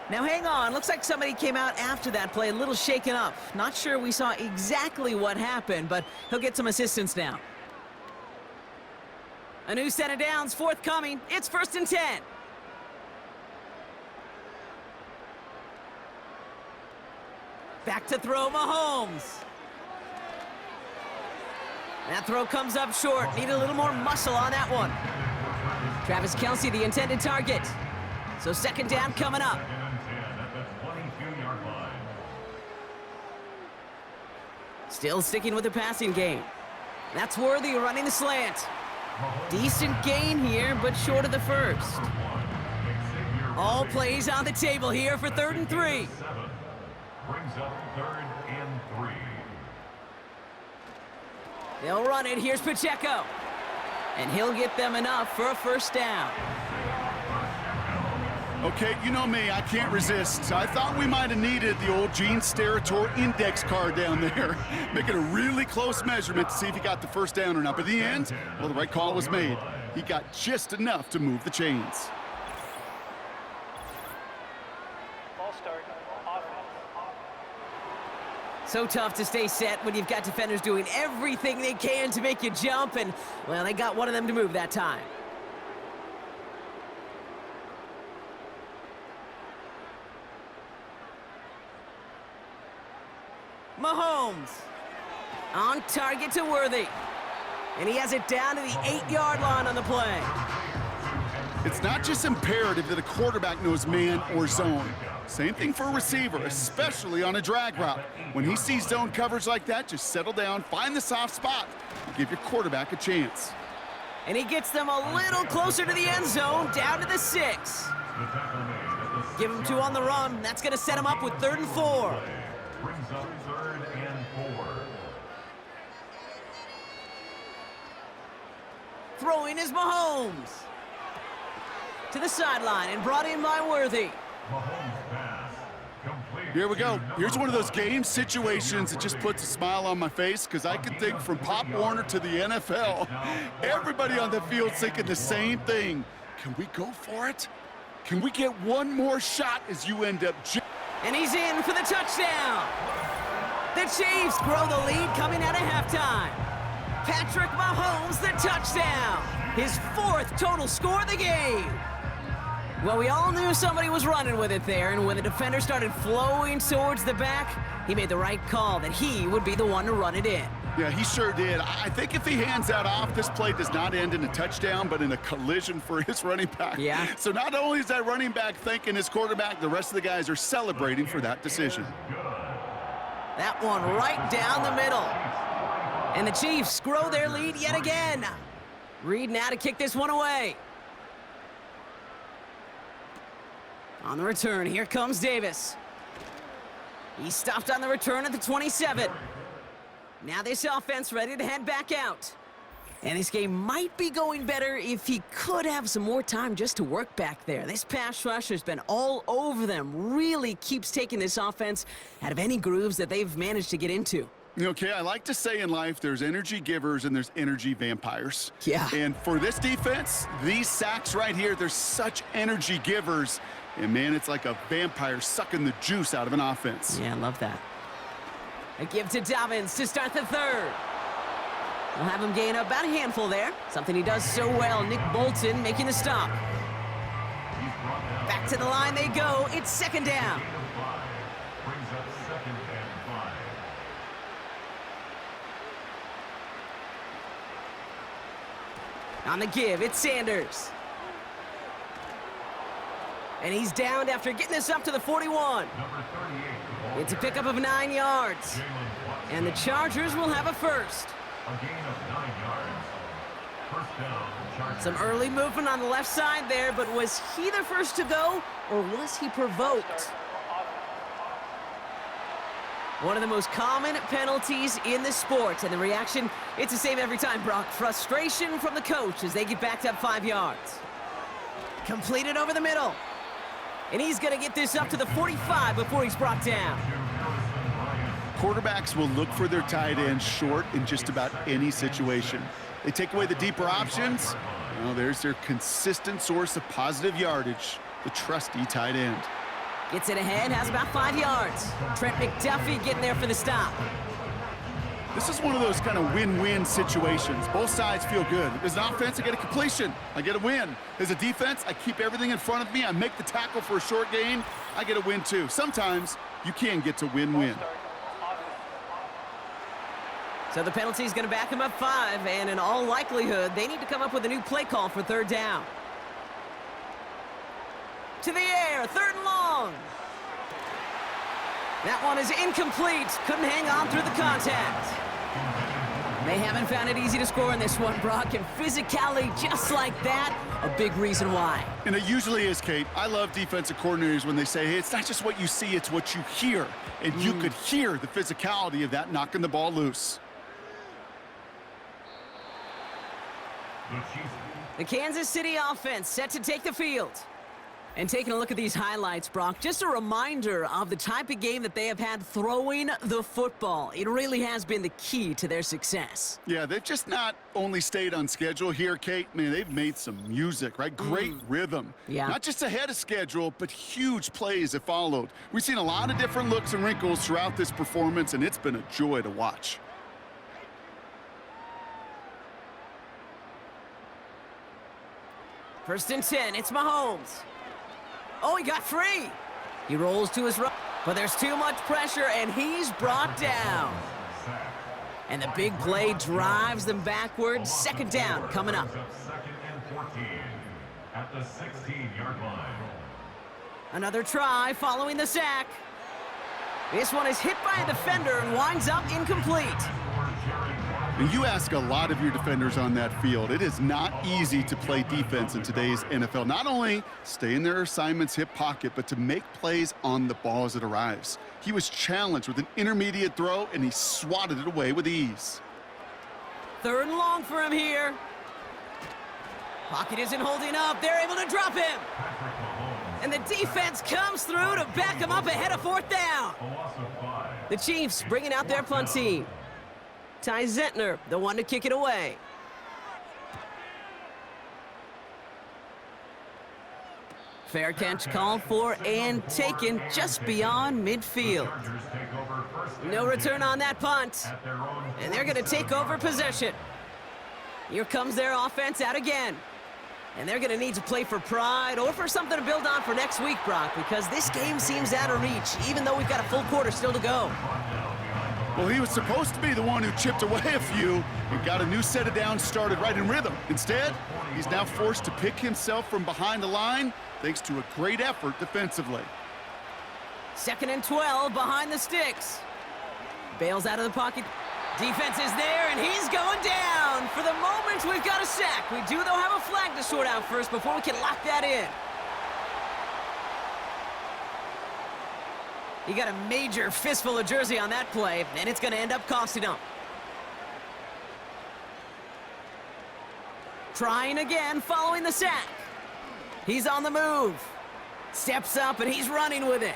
Now hang on, looks like somebody came out after that play a little shaken up. Not sure we saw exactly what happened, but he'll get some assistance now. A new set of downs forthcoming. It's 1st and 10. Back to throw, Mahomes. That throw comes up short. Need a little more muscle on that one. Travis Kelce, the intended target. So 2nd down coming up. Still sticking with the passing game. That's Worthy running the slant. Decent gain here, but short of the first. All plays on the table here for 3rd and 3. Brings up 3rd and 3. They'll run it. Here's Pacheco. And he'll get them enough for a 1st down. Okay, you know me, I can't resist. I thought we might have needed the old Gene Steratore index card down there. Making a really close measurement to see if he got the 1st down or not. But in the end, well, the right call was made. He got just enough to move the chains. Ball start. Offense. So tough to stay set when you've got defenders doing everything they can to make you jump, and, well, they got one of them to move that time. Mahomes on target to Worthy. And he has it down to the 8-yard line on the play. It's not just imperative that a quarterback knows man or zone. Same thing for a receiver, especially on a drag route. When he sees zone coverage like that, just settle down, find the soft spot, and give your quarterback a chance. And he gets them a little closer to the end zone, down to the 6. Give him 2 on the run. That's going to set him up with 3rd and 4. Brings up 3rd and 4. Throwing is Mahomes. To the sideline and brought in by Worthy. Mahomes pass. Complete. Here we go. Here's one of those game situations that just puts a smile on my face because I can think from Pop Warner to the NFL. Everybody on the field thinking the same thing. Can we go for it? Can we get one more shot as you end up... And he's in for the touchdown. The Chiefs grow the lead coming out of halftime. Patrick Mahomes, the touchdown. His 4th total score of the game. Well, we all knew somebody was running with it there, and when the defender started flowing towards the back, he made the right call that he would be the one to run it in. Yeah, he sure did. I think if he hands that off, this play does not end in a touchdown, but in a collision for his running back. Yeah. So not only is that running back thanking his quarterback, the rest of the guys are celebrating for that decision. That one right down the middle. And the Chiefs grow their lead yet again. Reed now to kick this one away. On the return, here comes Davis. He stopped on the return at the 27. Now this offense ready to head back out. And this game might be going better if he could have some more time just to work back there. This pass rush has been all over them. Really keeps taking this offense out of any grooves that they've managed to get into. Okay, I like to say in life there's energy givers and there's energy vampires. Yeah. And for this defense, these sacks right here, they're such energy givers. And man, it's like a vampire sucking the juice out of an offense. Yeah, I love that. A give to Dobbins to start the 3rd. We'll have him gain about a handful there. Something he does so well. Nick Bolton making the stop. Back to the line they go. It's 2nd down. Brings up 2nd and 5. On the give, it's Sanders. And he's downed after getting this up to the 41. Number 38. It's a pickup of 9 yards. Jameis. And the Chargers will have a first. A gain of 9 yards. First down, Chargers. Some early movement on the left side there, but was he the first to go, or was he provoked? One of the most common penalties in the sport, and the reaction, it's the same every time, Brock. Frustration from the coach as they get backed up 5 yards. Completed over the middle. And he's going to get this up to the 45 before he's brought down. Quarterbacks will look for their tight end short in just about any situation. They take away the deeper options. Well, there's their consistent source of positive yardage, the trusty tight end. Gets it ahead, has about 5 yards. Trent McDuffie getting there for the stop. This is one of those kind of win-win situations. Both sides feel good. As an offense, I get a completion. I get a win. As a defense, I keep everything in front of me. I make the tackle for a short gain. I get a win, too. Sometimes you can get to win-win. So the penalty is going to back him up 5, and in all likelihood, they need to come up with a new play call for third down. To the air, 3rd and long. That one is incomplete. Couldn't hang on through the contact. They haven't found it easy to score in this one, Brock, and physicality just like that, a big reason why. And it usually is, Kate. I love defensive coordinators when they say, hey, it's not just what you see, it's what you hear. And you could hear the physicality of that knocking the ball loose. The Kansas City offense set to take the field. And taking a look at these highlights, Brock, just a reminder of the type of game that they have had throwing the football. It really has been the key to their success. Yeah, they've just not only stayed on schedule here, Kate. Man, they've made some music, right? Great rhythm. Yeah. Not just ahead of schedule, but huge plays have followed. We've seen a lot of different looks and wrinkles throughout this performance, and it's been a joy to watch. First and 10, it's Mahomes. Oh, he got free. He rolls to his right, but there's too much pressure, and he's brought down. And the big play drives them backwards. 2nd down coming up. 2nd and 14 at the 16-yard line. Another try following the sack. This one is hit by a defender and winds up incomplete. And you ask a lot of your defenders on that field. It is not easy to play defense in today's NFL. Not only stay in their assignment's hip pocket, but to make plays on the ball as it arrives. He was challenged with an intermediate throw, and he swatted it away with ease. 3rd and long for him here. Pocket isn't holding up. They're able to drop him. And the defense comes through to back him up ahead of 4th down. The Chiefs bringing out their punt team. Ty Zentner, the one to kick it away. Fair catch called for and taken just beyond midfield. No return on that punt. And they're going to take over possession. Here comes their offense out again. And they're going to need to play for pride or for something to build on for next week, Brock, because this game seems out of reach, even though we've got a full quarter still to go. Well, he was supposed to be the one who chipped away a few and got a new set of downs started right in rhythm. Instead, he's now forced to pick himself from behind the line thanks to a great effort defensively. 2nd and 12 behind the sticks. Bails out of the pocket. Defense is there, and he's going down. For the moment, we've got a sack. We do, though, have a flag to sort out first before we can lock that in. He got a major fistful of jersey on that play, and it's going to end up costing him. Trying again following the sack. He's on the move. Steps up, and he's running with it.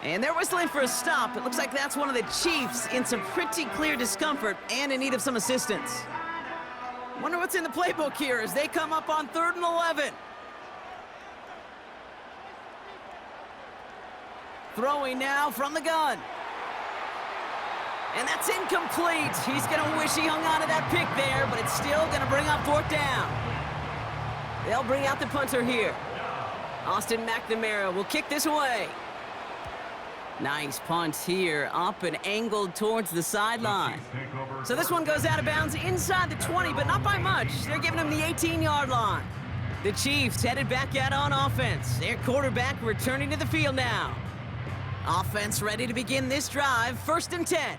And they're whistling for a stop. It looks like that's one of the Chiefs in some pretty clear discomfort and in need of some assistance. Wonder what's in the playbook here as they come up on 3rd and 11. Throwing now from the gun. And that's incomplete. He's going to wish he hung on to that pick there, but it's still going to bring up 4th down. They'll bring out the punter here. Austin McNamara will kick this away. Nice punt here, up and angled towards the sideline. So this one goes out of bounds inside the 20, but not by much. They're giving him the 18-yard line. The Chiefs headed back out on offense. Their quarterback returning to the field now. Offense ready to begin this drive, 1st and 10.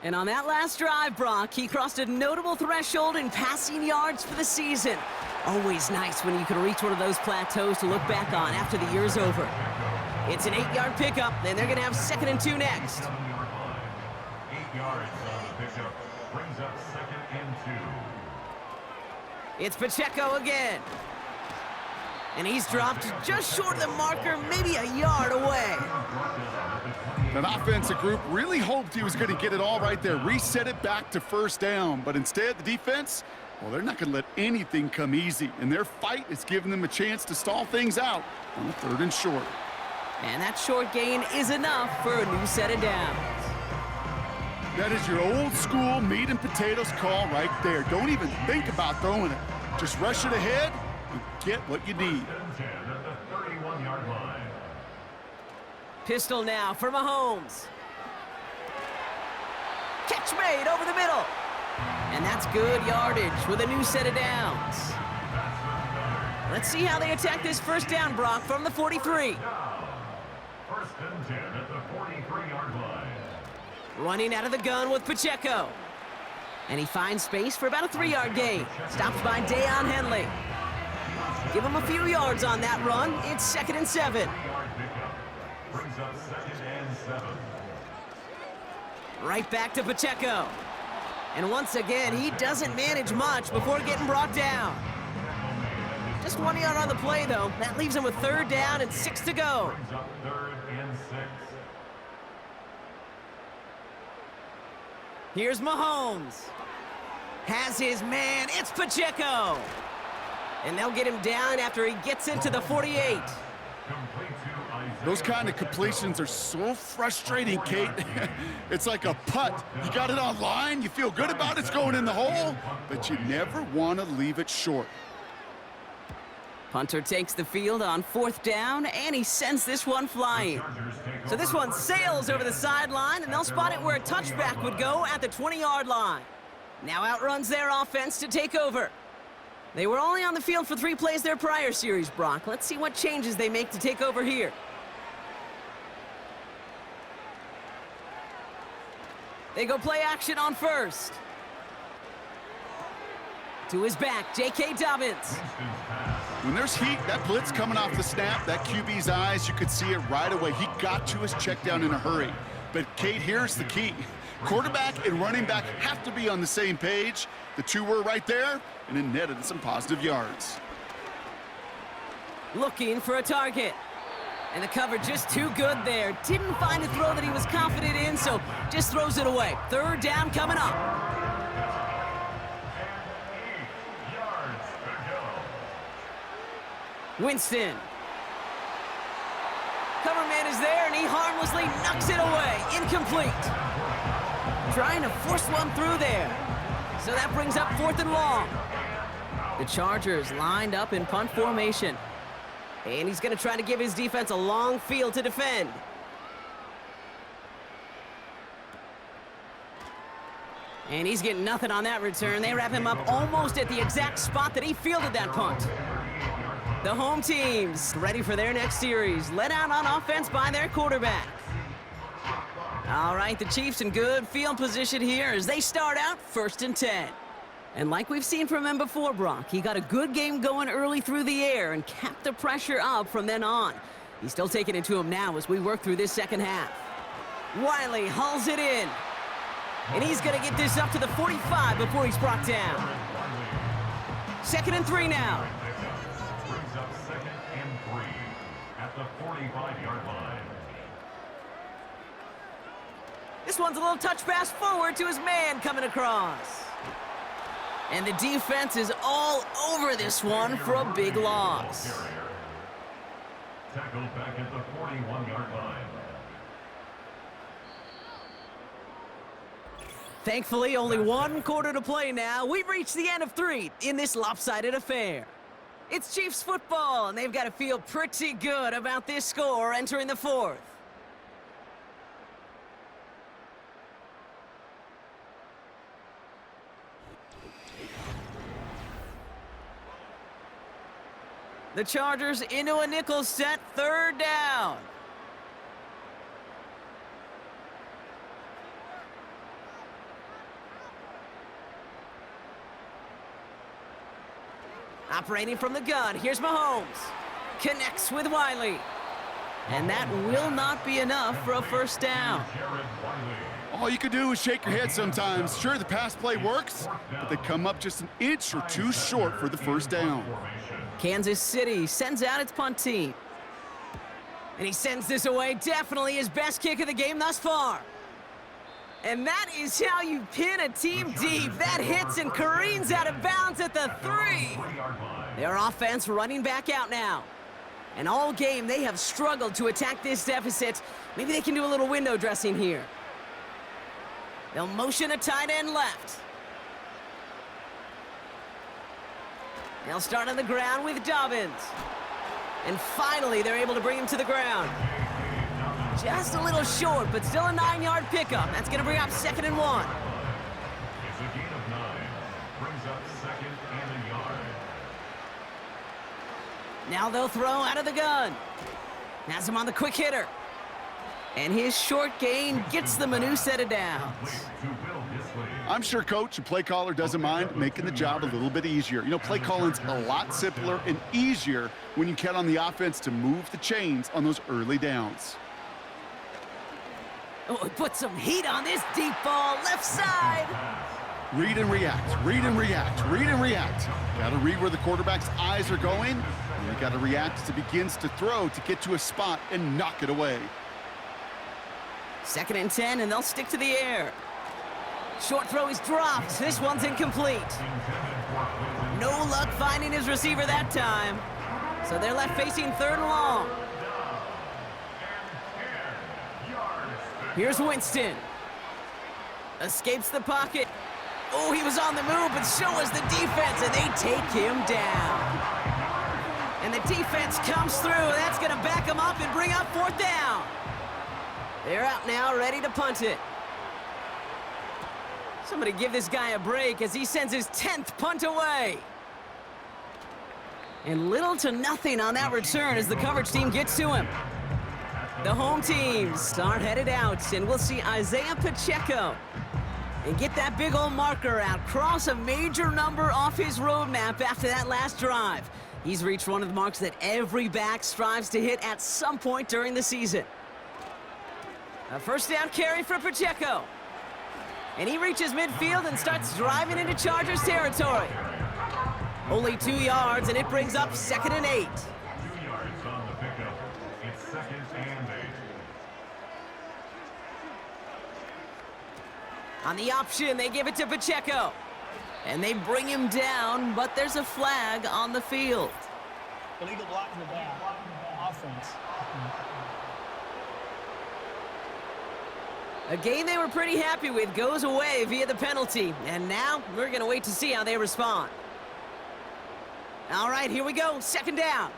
And on that last drive, Brock, he crossed a notable threshold in passing yards for the season. Always nice when you can reach one of those plateaus to look back on after the year's over. It's an 8-yard pickup, and they're going to have 2nd and 2 next. 8 yards on the pickup. Brings up 2nd and 2. It's Pacheco again. And he's dropped just short of the marker, maybe a yard away. That offensive group really hoped he was going to get it all right there, reset it back to 1st down. But instead, the defense, well, they're not going to let anything come easy. And their fight is giving them a chance to stall things out on the 3rd and short. And that short gain is enough for a new set of downs. That is your old school meat and potatoes call right there. Don't even think about throwing it. Just rush it ahead and get what you need. 10 at the 31-yard line. Pistol now for Mahomes. Catch made over the middle. And that's good yardage with a new set of downs. Let's see how they attack this 1st down, Brock, from the 43. 1st and 10 at the 43-yard line. Running out of the gun with Pacheco. And he finds space for about a 3-yard gain. Stopped by Deion Henley. Give him a few yards on that run. It's 2nd and 7. 3-yard pickup. Brings up 2nd and 7. Right back to Pacheco. And once again, he doesn't manage much before getting brought down. Just 1 yard on the play, though. That leaves him with 3rd down and 6 to go. Brings up 3rd and 6. Here's Mahomes. Has his man. It's Pacheco. And they'll get him down after he gets into the 48. Those kind of completions are so frustrating, Kate. It's like a putt. You got it on line, you feel good about it's going in the hole, but you never want to leave it short. Punter takes the field on 4th down, and he sends this one flying. So this one sails over the sideline, and they'll spot it where a touchback would go at the 20-yard line. Now outruns their offense to take over. They were only on the field for 3 plays their prior series, Brock. Let's see what changes they make to take over here. They go play action on 1st. To his back, J.K. Dobbins. When there's heat, that blitz coming off the snap, that QB's eyes, you could see it right away. He got to his check down in a hurry. But, Kate, here's the key. Quarterback and running back have to be on the same page. The two were right there, and it netted some positive yards. Looking for a target. And the cover just too good there. Didn't find a throw that he was confident in, so just throws it away. 3rd down coming up. Winston. Cover man is there, and he harmlessly knocks it away. Incomplete. Trying to force one through there. So that brings up 4th and long. The Chargers lined up in punt formation. And he's going to try to give his defense a long field to defend. And he's getting nothing on that return. They wrap him up almost at the exact spot that he fielded that punt. The home team's ready for their next series, led out on offense by their quarterback. All right, the Chiefs in good field position here as they start out 1st and 10. And like we've seen from him before, Brock, he got a good game going early through the air and kept the pressure up from then on. He's still taking it to him now as we work through this 2nd half. Wiley hauls it in. And he's going to get this up to the 45 before he's brought down. 2nd and 3 now. Brings up 2nd and 3 at the 45-yard line. This one's a little touch pass forward to his man coming across. And the defense is all over this one for a big loss. Tackled back at the 41-yard line. Thankfully, only 1 quarter to play now. We've reached the end of 3 in this lopsided affair. It's Chiefs football, and they've got to feel pretty good about this score entering the 4th. The Chargers into a nickel set, 3rd down. Operating from the gun, here's Mahomes. Connects with Wiley. And that will not be enough for a 1st down. All you can do is shake your head sometimes. Sure, the pass play works, but they come up just an inch or two short for the 1st down. Kansas City sends out its punt team. And he sends this away, definitely his best kick of the game thus far. And that is how you pin a team deep. That hits and careens out of bounds at the 3. Their offense running back out now. And all game, they have struggled to attack this deficit. Maybe they can do a little window dressing here. They'll motion a tight end left. They'll start on the ground with Dobbins. And finally, they're able to bring him to the ground. Just a little short, but still a 9-yard pickup. That's going to bring up 2nd and 1. It's a gain of 9. Brings up 2nd and a yard. Now they'll throw out of the gun. Has him on the quick hitter. And his short gain gets them a new set of downs. I'm sure coach and play caller doesn't mind making the job a little bit easier. You know, play calling's a lot simpler and easier when you count on the offense to move the chains on those early downs. Oh, put some heat on this deep ball, left side. Read and react, read and react, read and react. Got to read where the quarterback's eyes are going, and you got to react as it begins to throw to get to a spot and knock it away. 2nd and 10, and they'll stick to the air. Short throw is dropped. This one's incomplete. No luck finding his receiver that time. So they're left facing 3rd and long. Here's Winston. Escapes the pocket. Oh, he was on the move, but so was the defense, and they take him down. And the defense comes through. That's going to back him up and bring up 4th down. They're out now, ready to punt it. Somebody give this guy a break as he sends his 10th punt away. And little to nothing on that return as the coverage team gets to him. The home teams are headed out, and we'll see Isaiah Pacheco and get that big old marker out, cross a major number off his roadmap after that last drive. He's reached one of the marks that every back strives to hit at some point during the season. A 1st down carry for Pacheco. And he reaches midfield and starts driving into Chargers territory. Only 2 yards, and it brings up 2nd and 8. 2 yards on the pickup. It's 2nd and 8. On the option, they give it to Pacheco. And they bring him down, but there's a flag on the field. Illegal block in the back. Offense. A game they were pretty happy with goes away via the penalty. And now we're going to wait to see how they respond. All right, here we go. 2nd down.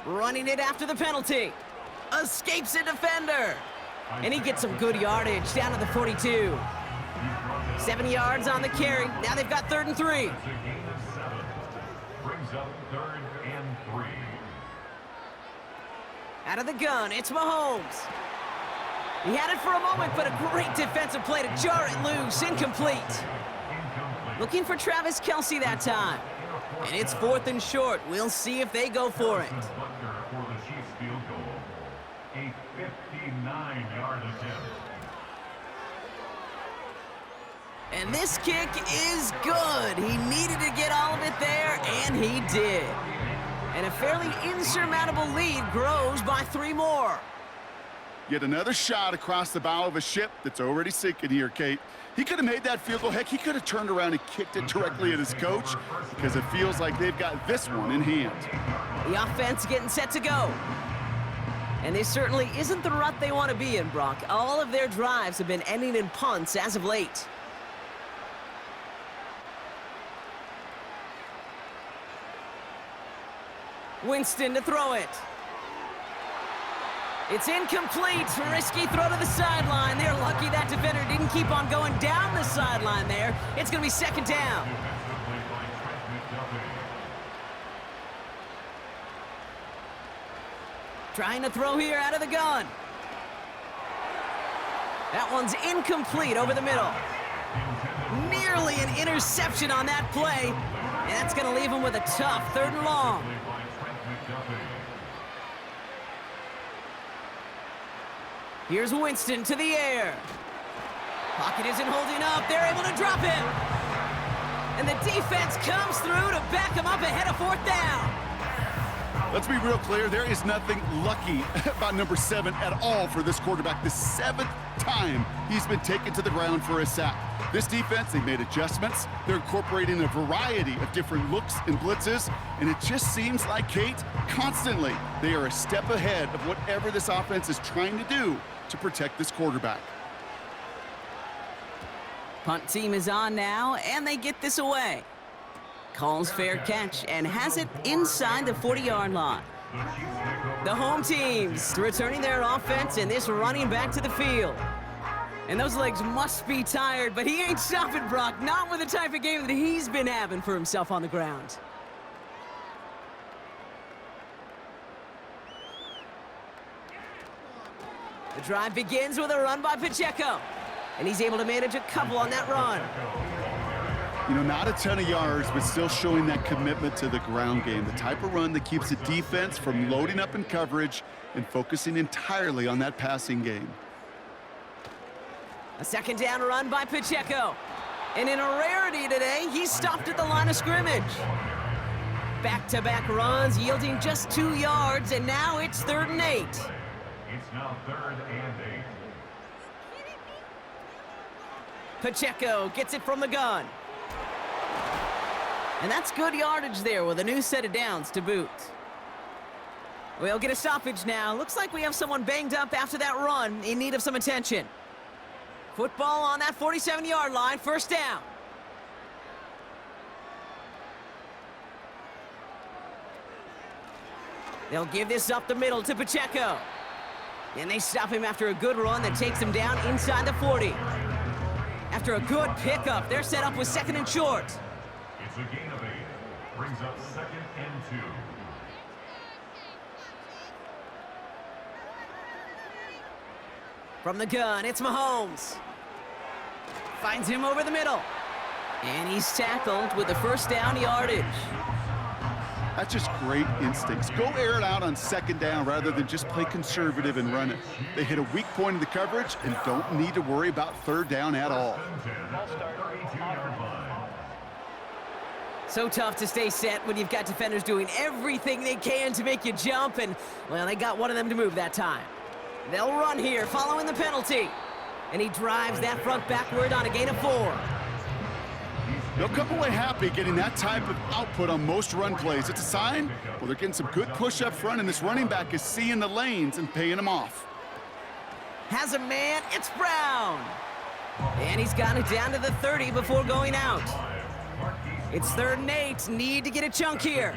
Running it after the penalty. Escapes a defender. And he gets some good yardage down to the 42. 7 yards on the carry. Now they've got 3rd and 3. It's a gain of 7. Brings up 3rd and 3. Out of the gun, it's Mahomes. He had it for a moment, but a great defensive play to jar it loose. Incomplete. Looking for Travis Kelce that time. And it's 4th and short. We'll see if they go for it. For the Chiefs field goal. A 59-yard attempt. And this kick is good. He needed to get all of it there, and he did. And a fairly insurmountable lead grows by 3 more. Yet another shot across the bow of a ship that's already sinking here, Kate. He could have made that field goal. Heck, he could have turned around and kicked it directly at his coach because it feels like they've got this one in hand. The offense getting set to go. And this certainly isn't the rut they want to be in, Brock. All of their drives have been ending in punts as of late. Winston to throw it. It's incomplete. Risky throw to the sideline. They're lucky that defender didn't keep on going down the sideline there. It's going to be second down. Trying to throw here out of the gun. That one's incomplete over the middle. Nearly an interception on that play. And that's going to leave him with a tough 3rd and long. Here's Winston to the air. Pocket isn't holding up. They're able to drop him. And the defense comes through to back him up ahead of 4th down. Let's be real clear, there is nothing lucky about number 7 at all for this quarterback. The 7th time he's been taken to the ground for a sack. This defense, they made adjustments. They're incorporating a variety of different looks and blitzes, and it just seems like, Kate, constantly they are a step ahead of whatever this offense is trying to do to protect this quarterback. Punt team is on now, and they get this away. Calls fair catch and has it inside the 40-yard line. The home teams returning their offense and this running back to the field. And those legs must be tired, but he ain't stopping, Brock. Not with the type of game that he's been having for himself on the ground. The drive begins with a run by Pacheco. And he's able to manage a couple on that run. You know, not a ton of yards, but still showing that commitment to the ground game. The type of run that keeps the defense from loading up in coverage and focusing entirely on that passing game. A 2nd down run by Pacheco. And in a rarity today, he's stopped at the line of scrimmage. Back-to-back runs yielding just 2 yards, and now it's 3rd and 8. It's now 3rd and 8. Pacheco gets it from the gun. And that's good yardage there with a new set of downs to boot. We'll get a stoppage now. Looks like we have someone banged up after that run in need of some attention. Football on that 47-yard line, 1st down. They'll give this up the middle to Pacheco. And they stop him after a good run that takes him down inside the 40. After a good pickup, they're set up with 2nd and short. It's a gain of 8. Brings up 2nd and 2. From the gun, it's Mahomes. Finds him over the middle. And he's tackled with the 1st down yardage. That's just great instincts. Go air it out on 2nd down rather than just play conservative and run it. They hit a weak point in the coverage and don't need to worry about 3rd down at all. So tough to stay set when you've got defenders doing everything they can to make you jump, and, well, they got one of them to move that time. They'll run here following the penalty. And he drives that front backward on a gain of 4. They'll come away happy getting that type of output on most run plays. It's a sign, well, they're getting some good push up front, and this running back is seeing the lanes and paying them off. Has a man, it's Brown. And he's got it down to the 30 before going out. It's 3rd and 8, need to get a chunk here.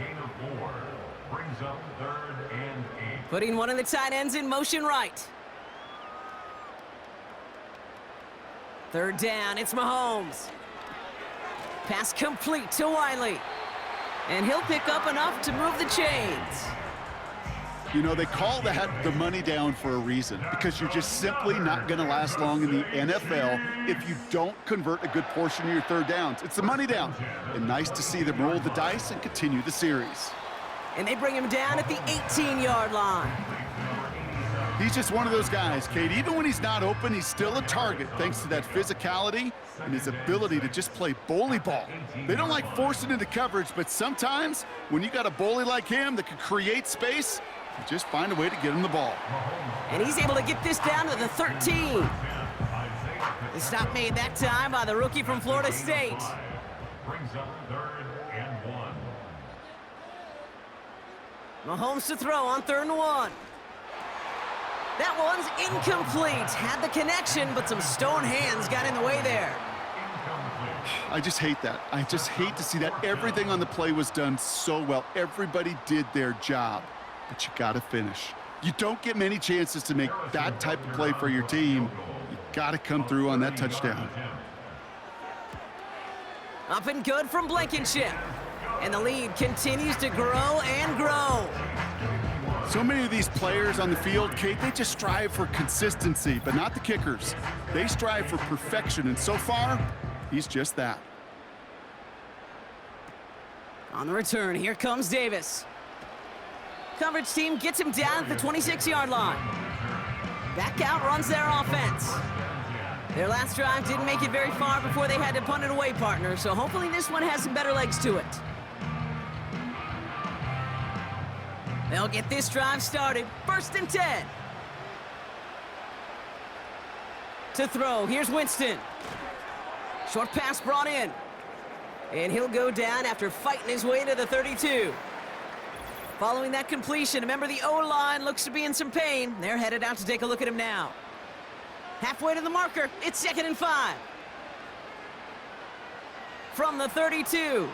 Brings up 3rd and 8. Putting one of the tight ends in motion right. 3rd down, it's Mahomes. Pass complete to Wiley. And he'll pick up enough to move the chains. You know, they call that the money down for a reason, because you're just simply not going to last long in the NFL if you don't convert a good portion of your 3rd downs. It's the money down. And nice to see them roll the dice and continue the series. And they bring him down at the 18-yard line. He's just one of those guys, Kate. Even when he's not open, he's still a target thanks to that physicality and his ability to just play bully ball. They don't like forcing into coverage, but sometimes when you got a bully like him that can create space, you just find a way to get him the ball. And he's able to get this down to the 13. The stop made that time by the rookie from Florida State. Brings up 3rd and 1. Mahomes to throw on 3rd and 1. That one's incomplete. Had the connection, but some stone hands got in the way there. I just hate that. I just hate to see that. Everything on the play was done so well. Everybody did their job, but you got to finish. You don't get many chances to make that type of play for your team. You got to come through on that touchdown. Up and good from Blankenship. And the lead continues to grow and grow. So many of these players on the field, Kate, they just strive for consistency, but not the kickers. They strive for perfection, and so far, he's just that. On the return, here comes Davis. Coverage team gets him down at the 26-yard line. Back out runs their offense. Their last drive didn't make it very far before they had to punt it away, partner, so hopefully this one has some better legs to it. They'll get this drive started. 1st and 10. To throw, here's Winston. Short pass brought in. And he'll go down after fighting his way to the 32. Following that completion, a member of the O-line looks to be in some pain. They're headed out to take a look at him now. Halfway to the marker, it's 2nd and 5. From the 32.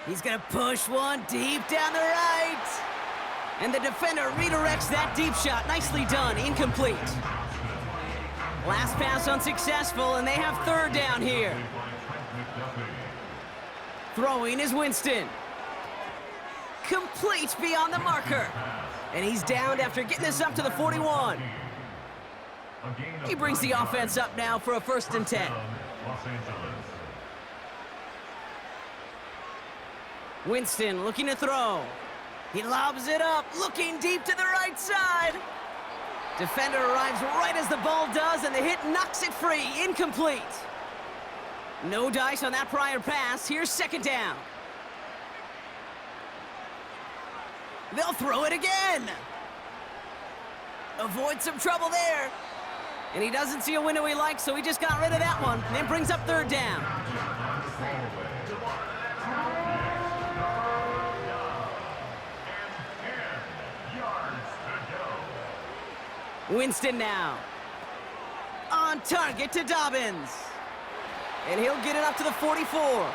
He's gonna push one deep down the right. And the defender redirects that deep shot. Nicely done, incomplete. Last pass unsuccessful, and they have 3rd down here. Throwing is Winston. Complete beyond the marker. And he's downed after getting this up to the 41. He brings the offense up now for a 1st and 10. Winston looking to throw. He lobs it up, looking deep to the right side. Defender arrives right as the ball does, and the hit knocks it free. Incomplete. No dice on that prior pass. Here's 2nd down. They'll throw it again. Avoid some trouble there. And he doesn't see a window he likes, so he just got rid of that one. And then brings up 3rd down. Winston now. On target to Dobbins. And he'll get it up to the 44.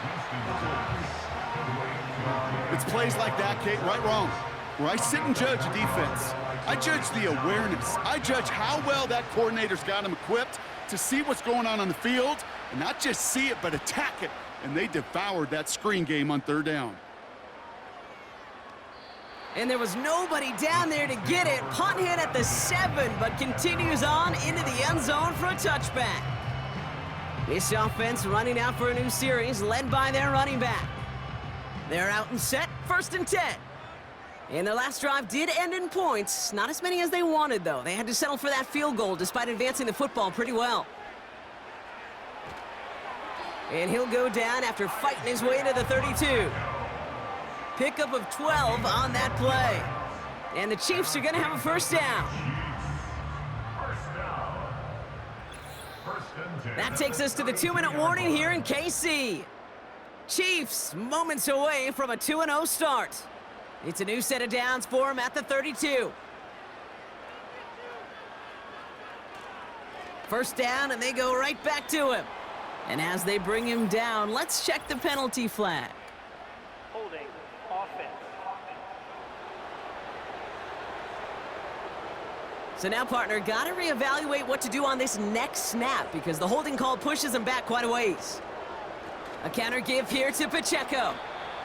It's plays like that, Kate, right, wrong, where I sit and judge a defense. I judge the awareness. I judge how well that coordinator's got him equipped to see what's going on the field, and not just see it, but attack it. And they devoured that screen game on 3rd down. And there was nobody down there to get it. Punt hit at the 7, but continues on into the end zone for a touchback. This offense running out for a new series, led by their running back. They're out and set, 1st and 10. And their last drive did end in points. Not as many as they wanted, though. They had to settle for that field goal despite advancing the football pretty well. And he'll go down after fighting his way to the 32. Pickup of 12 on that play. And the Chiefs are going to have a 1st down. That takes us to the 2-minute warning here in KC. Chiefs moments away from a 2-0 start. It's a new set of downs for him at the 32. 1st down, and they go right back to him. And as they bring him down, let's check the penalty flag. Holding offense. So now, partner, got to reevaluate what to do on this next snap because the holding call pushes him back quite a ways. A counter give here to Pacheco.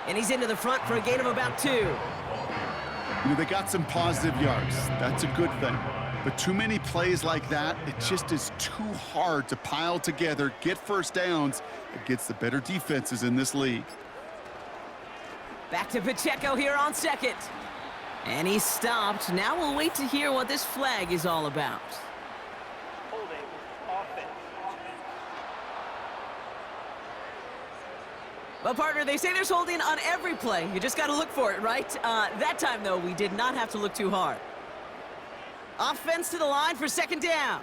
And he's into the front for a gain of about 2. You know, they got some positive yards. That's a good thing. But too many plays like that, it just is too hard to pile together, get 1st downs against the better defenses in this league. Back to Pacheco here on 2nd. And he's stopped. Now we'll wait to hear what this flag is all about. Holding offense. Well, partner, they say there's holding on every play. You just got to look for it, right? That time, though, we did not have to look too hard. Offense to the line for 2nd down.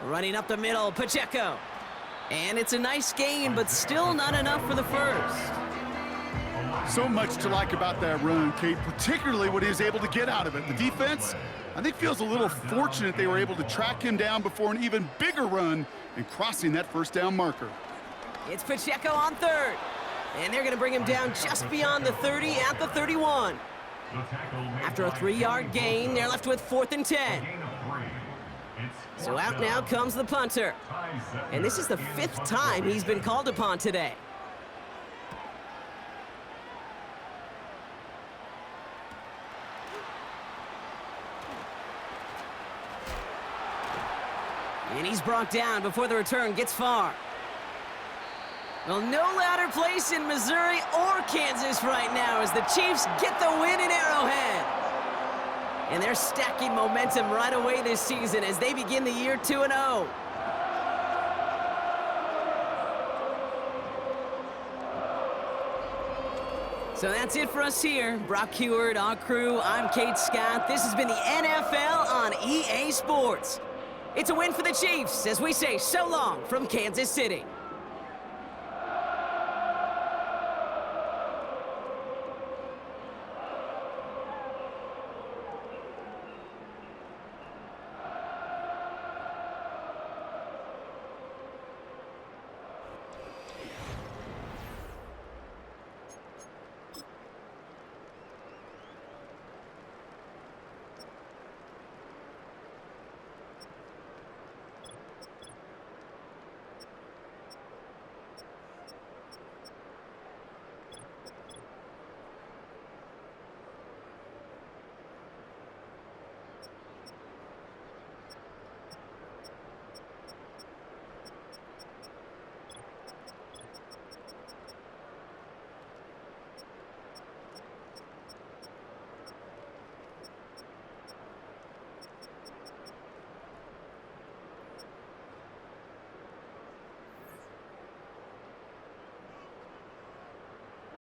Running up the middle, Pacheco. And it's a nice gain, but still not enough for the 1st. So much to like about that run, Kate, particularly what he was able to get out of it. The defense, I think, feels a little fortunate they were able to track him down before an even bigger run and crossing that 1st down marker. It's Pacheco on 3rd. And they're going to bring him down just beyond the 30 at the 31. After a 3-yard gain, they're left with 4th and 10. So out now comes the punter. And this is the 5th time he's been called upon today. And he's brought down before the return gets far. Well, no louder place in Missouri or Kansas right now as the Chiefs get the win in Arrowhead. And they're stacking momentum right away this season as they begin the year 2-0. So that's it for us here. Brock Heward, our crew, I'm Kate Scott. This has been the NFL on EA Sports. It's a win for the Chiefs as we say so long from Kansas City.